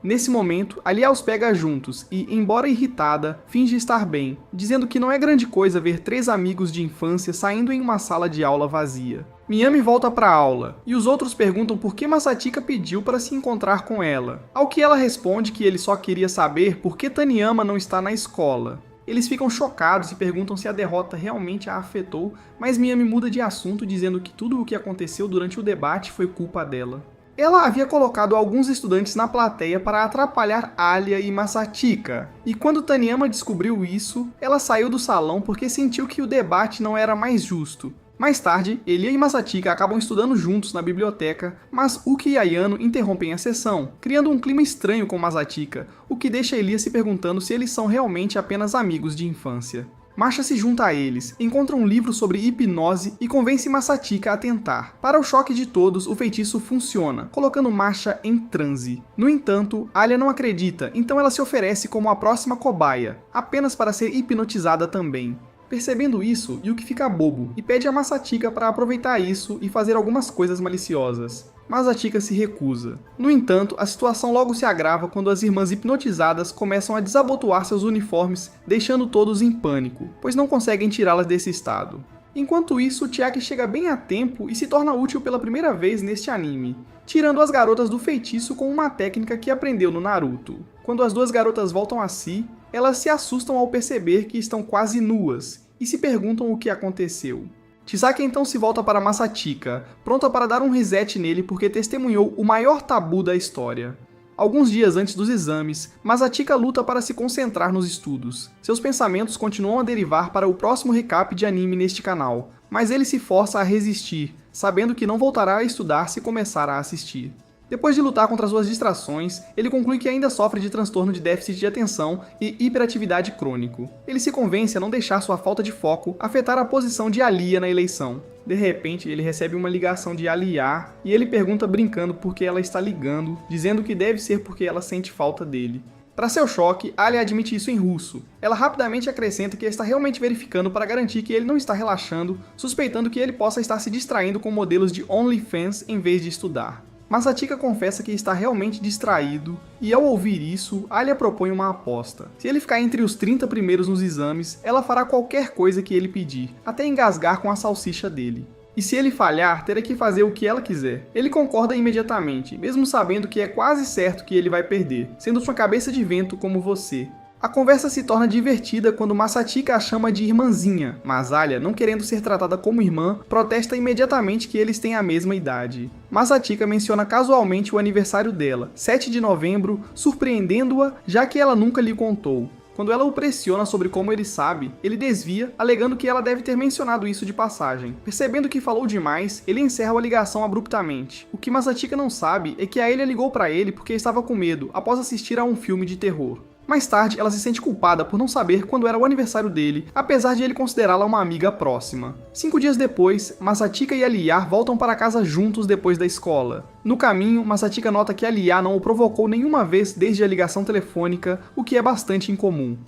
Nesse momento, Alia os pega juntos e, embora irritada, finge estar bem, dizendo que não é grande coisa ver 3 amigos de infância saindo em uma sala de aula vazia. Miami volta para a aula, e os outros perguntam por que Masatika pediu para se encontrar com ela, ao que ela responde que ele só queria saber por que Taneyama não está na escola. Eles ficam chocados e perguntam se a derrota realmente a afetou, mas Miami muda de assunto dizendo que tudo o que aconteceu durante o debate foi culpa dela. Ela havia colocado alguns estudantes na plateia para atrapalhar Alia e Masatika, e quando Taneyama descobriu isso, ela saiu do salão porque sentiu que o debate não era mais justo. Mais tarde, Elia e Masatika acabam estudando juntos na biblioteca, mas Uki e Ayano interrompem a sessão, criando um clima estranho com Masatika, o que deixa Elia se perguntando se eles são realmente apenas amigos de infância. Masha se junta a eles, encontra um livro sobre hipnose e convence Masatika a tentar. Para o choque de todos, o feitiço funciona, colocando Masha em transe. No entanto, Alia não acredita, então ela se oferece como a próxima cobaia, apenas para ser hipnotizada também. Percebendo isso, Yuki fica bobo e pede a Masatika para aproveitar isso e fazer algumas coisas maliciosas. Masatika se recusa. No entanto, a situação logo se agrava quando as irmãs hipnotizadas começam a desabotoar seus uniformes, deixando todos em pânico, pois não conseguem tirá-las desse estado. Enquanto isso, Chiaki chega bem a tempo e se torna útil pela primeira vez neste anime, tirando as garotas do feitiço com uma técnica que aprendeu no Naruto. Quando as duas garotas voltam a si, elas se assustam ao perceber que estão quase nuas e se perguntam o que aconteceu. Chisaki então se volta para Masatika, pronta para dar um reset nele porque testemunhou o maior tabu da história. Alguns dias antes dos exames, Masatika luta para se concentrar nos estudos. Seus pensamentos continuam a derivar para o próximo recap de anime neste canal, mas ele se força a resistir, sabendo que não voltará a estudar se começar a assistir. Depois de lutar contra suas distrações, ele conclui que ainda sofre de transtorno de déficit de atenção e hiperatividade crônico. Ele se convence a não deixar sua falta de foco afetar a posição de Alia na eleição. De repente, ele recebe uma ligação de Alia e ele pergunta brincando por que ela está ligando, dizendo que deve ser porque ela sente falta dele. Para seu choque, Alia admite isso em russo. Ela rapidamente acrescenta que está realmente verificando para garantir que ele não está relaxando, suspeitando que ele possa estar se distraindo com modelos de OnlyFans em vez de estudar. Masatika confessa que está realmente distraído, e ao ouvir isso, Alia propõe uma aposta. Se ele ficar entre os 30 primeiros nos exames, ela fará qualquer coisa que ele pedir, até engasgar com a salsicha dele. E se ele falhar, terá que fazer o que ela quiser. Ele concorda imediatamente, mesmo sabendo que é quase certo que ele vai perder, sendo sua cabeça de vento como você. A conversa se torna divertida quando Masatika a chama de irmãzinha, mas Alia, não querendo ser tratada como irmã, protesta imediatamente que eles têm a mesma idade. Masatika menciona casualmente o aniversário dela, 7 de novembro, surpreendendo-a, já que ela nunca lhe contou. Quando ela o pressiona sobre como ele sabe, ele desvia, alegando que ela deve ter mencionado isso de passagem. Percebendo que falou demais, ele encerra a ligação abruptamente. O que Masatika não sabe é que a Alia ligou para ele porque estava com medo, após assistir a um filme de terror. Mais tarde, ela se sente culpada por não saber quando era o aniversário dele, apesar de ele considerá-la uma amiga próxima. 5 dias depois, Masatika e Aliyah voltam para casa juntos depois da escola. No caminho, Masatika nota que Aliyah não o provocou nenhuma vez desde a ligação telefônica, o que é bastante incomum.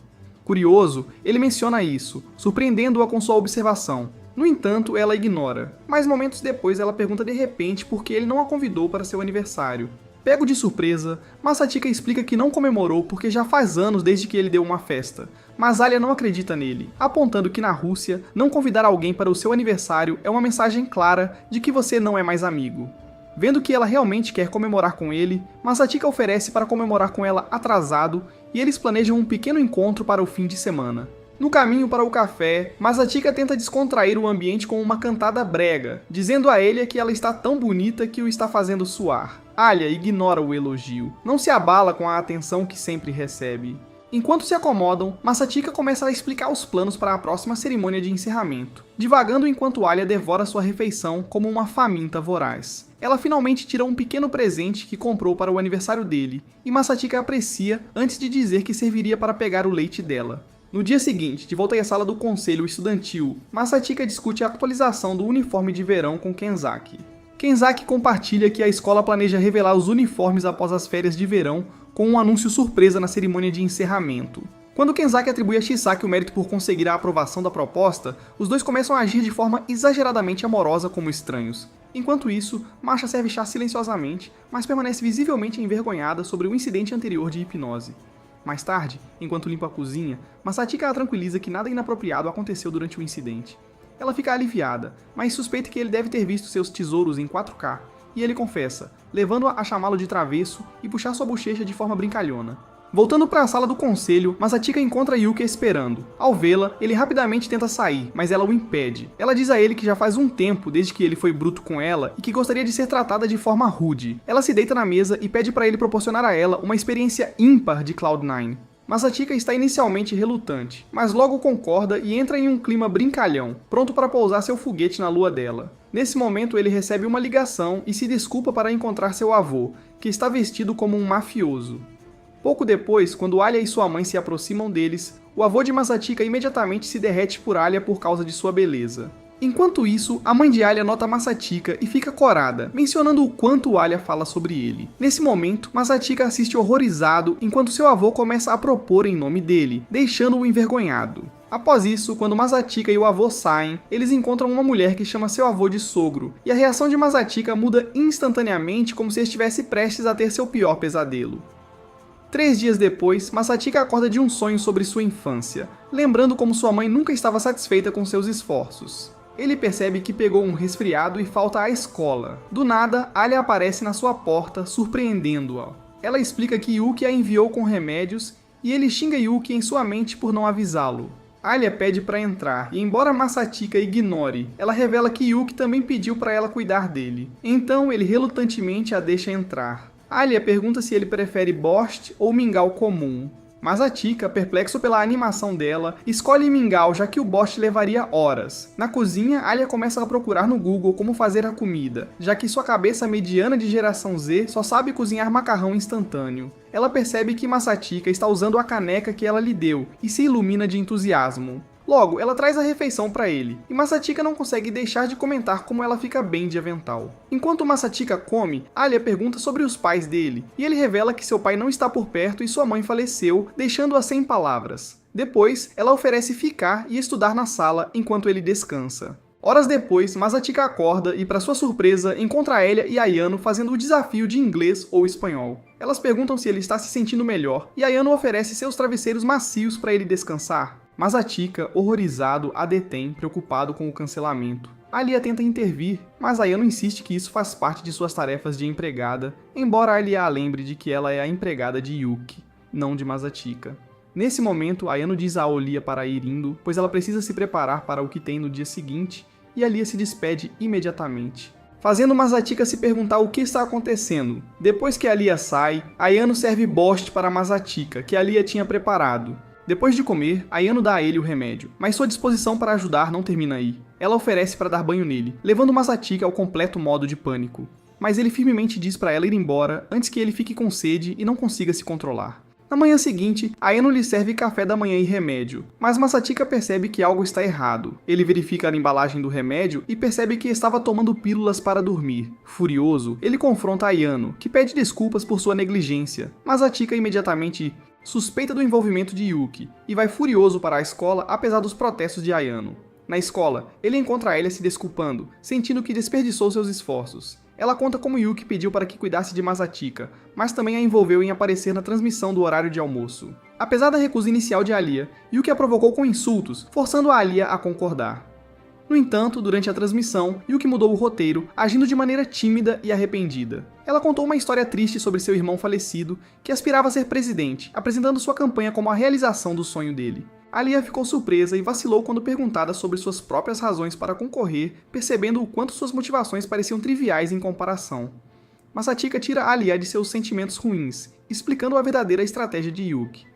Curioso, ele menciona isso, surpreendendo-a com sua observação. No entanto, ela ignora. Mas momentos depois, ela pergunta de repente por que ele não a convidou para seu aniversário. Pego de surpresa, Masatika explica que não comemorou porque já faz anos desde que ele deu uma festa, mas Alia não acredita nele, apontando que na Rússia, não convidar alguém para o seu aniversário é uma mensagem clara de que você não é mais amigo. Vendo que ela realmente quer comemorar com ele, Masatika oferece para comemorar com ela atrasado e eles planejam um pequeno encontro para o fim de semana. No caminho para o café, Masatika tenta descontrair o ambiente com uma cantada brega, dizendo a Alia que ela está tão bonita que o está fazendo suar. Alia ignora o elogio, não se abala com a atenção que sempre recebe. Enquanto se acomodam, Masatika começa a explicar os planos para a próxima cerimônia de encerramento, divagando enquanto Alia devora sua refeição como uma faminta voraz. Ela finalmente tira um pequeno presente que comprou para o aniversário dele, e Masatika aprecia antes de dizer que serviria para pegar o leite dela. No dia seguinte, de volta à sala do conselho estudantil, Masatika discute a atualização do uniforme de verão com Kenzaki. Kenzaki compartilha que a escola planeja revelar os uniformes após as férias de verão com um anúncio surpresa na cerimônia de encerramento. Quando Kenzaki atribui a Chisaki o mérito por conseguir a aprovação da proposta, os dois começam a agir de forma exageradamente amorosa como estranhos. Enquanto isso, Masha serve chá silenciosamente, mas permanece visivelmente envergonhada sobre o incidente anterior de hipnose. Mais tarde, enquanto limpa a cozinha, Masatika a tranquiliza que nada inapropriado aconteceu durante o incidente. Ela fica aliviada, mas suspeita que ele deve ter visto seus tesouros em 4K, e ele confessa, levando-a a chamá-lo de travesso e puxar sua bochecha de forma brincalhona. Voltando para a sala do conselho, Masatika encontra Yuki esperando. Ao vê-la, ele rapidamente tenta sair, mas ela o impede. Ela diz a ele que já faz um tempo desde que ele foi bruto com ela e que gostaria de ser tratada de forma rude. Ela se deita na mesa e pede para ele proporcionar a ela uma experiência ímpar de Cloud9. Masatika está inicialmente relutante, mas logo concorda e entra em um clima brincalhão, pronto para pousar seu foguete na lua dela. Nesse momento ele recebe uma ligação e se desculpa para encontrar seu avô, que está vestido como um mafioso. Pouco depois, quando Alia e sua mãe se aproximam deles, o avô de Masatika imediatamente se derrete por Alia por causa de sua beleza. Enquanto isso, a mãe de Alia nota Masatika e fica corada, mencionando o quanto Alia fala sobre ele. Nesse momento, Masatika assiste horrorizado enquanto seu avô começa a propor em nome dele, deixando-o envergonhado. Após isso, quando Masatika e o avô saem, eles encontram uma mulher que chama seu avô de sogro, e a reação de Masatika muda instantaneamente como se estivesse prestes a ter seu pior pesadelo. 3 dias depois, Masatika acorda de um sonho sobre sua infância, lembrando como sua mãe nunca estava satisfeita com seus esforços. Ele percebe que pegou um resfriado e falta à escola. Do nada, Alia aparece na sua porta, surpreendendo-a. Ela explica que Yuki a enviou com remédios e ele xinga Yuki em sua mente por não avisá-lo. Alia pede para entrar e, embora Masatika ignore, ela revela que Yuki também pediu para ela cuidar dele. Então ele relutantemente a deixa entrar. Alia pergunta se ele prefere borscht ou mingau comum. Masatika, perplexo pela animação dela, escolhe mingau já que o borscht levaria horas. Na cozinha, Alia começa a procurar no Google como fazer a comida, já que sua cabeça mediana de geração Z só sabe cozinhar macarrão instantâneo. Ela percebe que Masatika está usando a caneca que ela lhe deu e se ilumina de entusiasmo. Logo, ela traz a refeição para ele, e Masatika não consegue deixar de comentar como ela fica bem de avental. Enquanto Masatika come, Alia pergunta sobre os pais dele, e ele revela que seu pai não está por perto e sua mãe faleceu, deixando-a sem palavras. Depois, ela oferece ficar e estudar na sala enquanto ele descansa. Horas depois, Masatika acorda e, para sua surpresa, encontra Alia e Ayano fazendo o desafio de inglês ou espanhol. Elas perguntam se ele está se sentindo melhor, e Ayano oferece seus travesseiros macios para ele descansar. Masatika, horrorizado, a detém, preocupado com o cancelamento. Alia tenta intervir, mas Ayano insiste que isso faz parte de suas tarefas de empregada, embora Alia a lembre de que ela é a empregada de Yuki, não de Masatika. Nesse momento, Ayano diz a Aolia para ir indo, pois ela precisa se preparar para o que tem no dia seguinte, e Alia se despede imediatamente, fazendo Masatika se perguntar o que está acontecendo. Depois que Alia sai, Ayano serve boste para Masatika, que Alia tinha preparado. Depois de comer, Ayano dá a ele o remédio, mas sua disposição para ajudar não termina aí. Ela oferece para dar banho nele, levando Masatika ao completo modo de pânico. Mas ele firmemente diz para ela ir embora antes que ele fique com sede e não consiga se controlar. Na manhã seguinte, Ayano lhe serve café da manhã e remédio, mas Masatika percebe que algo está errado. Ele verifica a embalagem do remédio e percebe que estava tomando pílulas para dormir. Furioso, ele confronta Ayano, que pede desculpas por sua negligência. Masatika imediatamente suspeita do envolvimento de Yuki e vai furioso para a escola apesar dos protestos de Ayano. Na escola, ele encontra Elia se desculpando, sentindo que desperdiçou seus esforços. Ela conta como Yuki pediu para que cuidasse de Masatika, mas também a envolveu em aparecer na transmissão do horário de almoço. Apesar da recusa inicial de Alia, Yuki a provocou com insultos, forçando a Alia a concordar. No entanto, durante a transmissão, Yuki mudou o roteiro, agindo de maneira tímida e arrependida. Ela contou uma história triste sobre seu irmão falecido, que aspirava a ser presidente, apresentando sua campanha como a realização do sonho dele. Alia ficou surpresa e vacilou quando perguntada sobre suas próprias razões para concorrer, percebendo o quanto suas motivações pareciam triviais em comparação. Masatika tira Alia de seus sentimentos ruins, explicando a verdadeira estratégia de Yuki.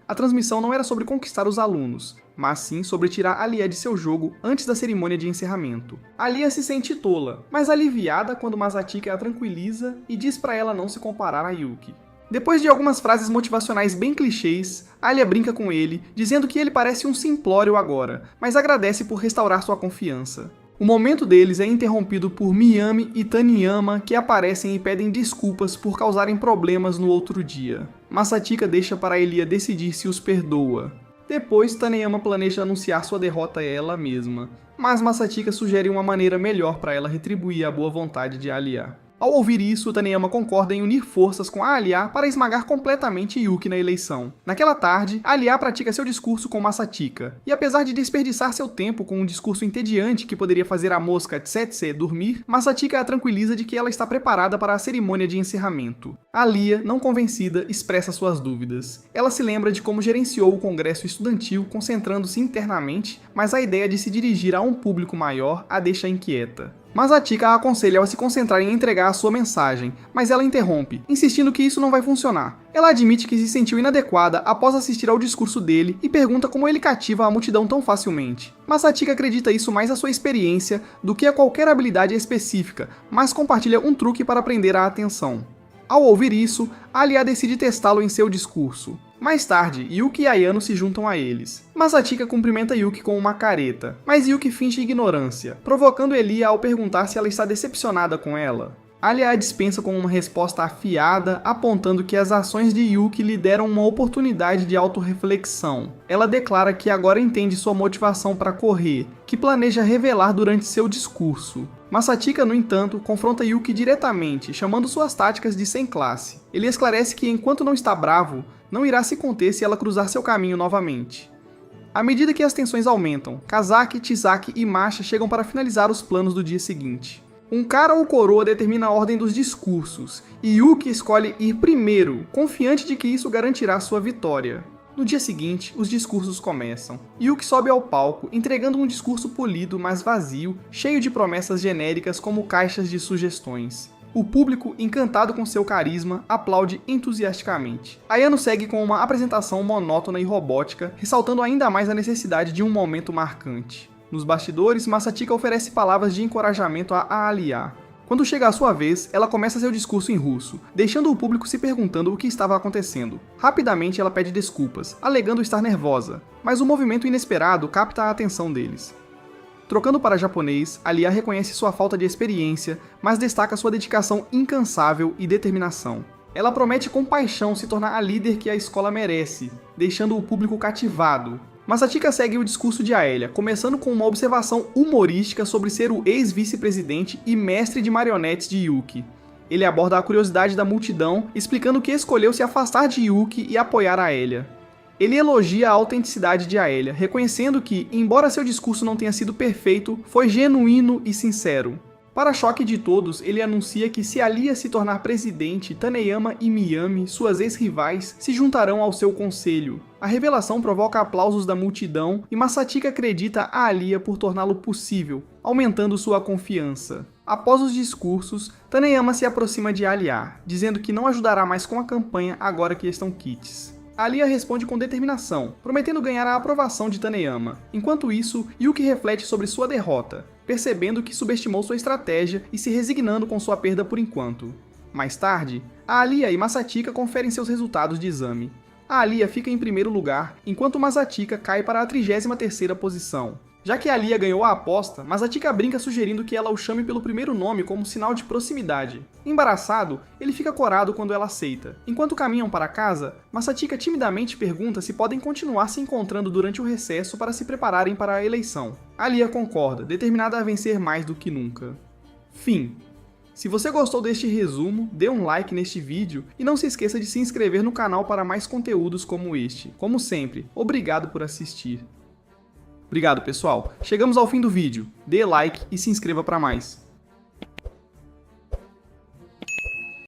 A transmissão não era sobre conquistar os alunos, mas sim sobre tirar Alia de seu jogo antes da cerimônia de encerramento. Alia se sente tola, mas aliviada quando Masatika a tranquiliza e diz para ela não se comparar a Yuki. Depois de algumas frases motivacionais bem clichês, Alia brinca com ele, dizendo que ele parece um simplório agora, mas agradece por restaurar sua confiança. O momento deles é interrompido por Miyami e Taniyama, que aparecem e pedem desculpas por causarem problemas no outro dia. Masatika deixa para Alia decidir se os perdoa. Depois, Taniyama planeja anunciar sua derrota a ela mesma, mas Masatika sugere uma maneira melhor para ela retribuir a boa vontade de Alia. Ao ouvir isso, Taniyama concorda em unir forças com a Alia para esmagar completamente Yuki na eleição. Naquela tarde, Alia pratica seu discurso com Masatika, e apesar de desperdiçar seu tempo com um discurso entediante que poderia fazer a mosca Tsetse dormir, Masatika a tranquiliza de que ela está preparada para a cerimônia de encerramento. Alia, não convencida, expressa suas dúvidas. Ela se lembra de como gerenciou o congresso estudantil concentrando-se internamente, mas a ideia de se dirigir a um público maior a deixa inquieta. Masatika a aconselha a se concentrar em entregar a sua mensagem, mas ela interrompe, insistindo que isso não vai funcionar. Ela admite que se sentiu inadequada após assistir ao discurso dele e pergunta como ele cativa a multidão tão facilmente. Masatika acredita isso mais à sua experiência do que a qualquer habilidade específica, mas compartilha um truque para prender a atenção. Ao ouvir isso, Alia decide testá-lo em seu discurso. Mais tarde, Yuki e Ayano se juntam a eles. Masatika cumprimenta Yuki com uma careta, mas Yuki finge ignorância, provocando Alia ao perguntar se ela está decepcionada com ela. Alia a dispensa com uma resposta afiada, apontando que as ações de Yuki lhe deram uma oportunidade de autorreflexão. Ela declara que agora entende sua motivação para correr, que planeja revelar durante seu discurso. Masatika, no entanto, confronta Yuki diretamente, chamando suas táticas de sem classe. Ele esclarece que enquanto não está bravo, não irá se conter se ela cruzar seu caminho novamente. À medida que as tensões aumentam, Kazaki, Chisaki e Masha chegam para finalizar os planos do dia seguinte. Um cara ou coroa determina a ordem dos discursos, e Yuki escolhe ir primeiro, confiante de que isso garantirá sua vitória. No dia seguinte, os discursos começam. Yuki sobe ao palco, entregando um discurso polido, mas vazio, cheio de promessas genéricas como caixas de sugestões. O público, encantado com seu carisma, aplaude entusiasticamente. Ayano segue com uma apresentação monótona e robótica, ressaltando ainda mais a necessidade de um momento marcante. Nos bastidores, Masatika oferece palavras de encorajamento a Alia. Quando chega a sua vez, ela começa seu discurso em russo, deixando o público se perguntando o que estava acontecendo. Rapidamente ela pede desculpas, alegando estar nervosa, mas um movimento inesperado capta a atenção deles. Trocando para japonês, Alia reconhece sua falta de experiência, mas destaca sua dedicação incansável e determinação. Ela promete com paixão se tornar a líder que a escola merece, deixando o público cativado. Masatika segue o discurso de Aelia, começando com uma observação humorística sobre ser o ex-vice-presidente e mestre de marionetes de Yuki. Ele aborda a curiosidade da multidão, explicando que escolheu se afastar de Yuki e apoiar Aelia. Ele elogia a autenticidade de Aelia, reconhecendo que, embora seu discurso não tenha sido perfeito, foi genuíno e sincero. Para choque de todos, ele anuncia que se Alia se tornar presidente, Taneyama e Miyami, suas ex-rivais, se juntarão ao seu conselho. A revelação provoca aplausos da multidão e Masatika acredita a Alia por torná-lo possível, aumentando sua confiança. Após os discursos, Taneyama se aproxima de Alia, dizendo que não ajudará mais com a campanha agora que estão quites. Alia responde com determinação, prometendo ganhar a aprovação de Taneyama. Enquanto isso, Yuki reflete sobre sua derrota, percebendo que subestimou sua estratégia e se resignando com sua perda por enquanto. Mais tarde, Alia e Masatika conferem seus resultados de exame. A Alia fica em primeiro lugar, enquanto Masatika cai para a 33ª posição. Já que Alia ganhou a aposta, Masatika brinca sugerindo que ela o chame pelo primeiro nome como sinal de proximidade. Embaraçado, ele fica corado quando ela aceita. Enquanto caminham para casa, Masatika timidamente pergunta se podem continuar se encontrando durante o recesso para se prepararem para a eleição. Alia concorda, determinada a vencer mais do que nunca. Fim. Se você gostou deste resumo, dê um like neste vídeo e não se esqueça de se inscrever no canal para mais conteúdos como este. Como sempre, obrigado por assistir. Obrigado, pessoal. Chegamos ao fim do vídeo. Dê like e se inscreva para mais.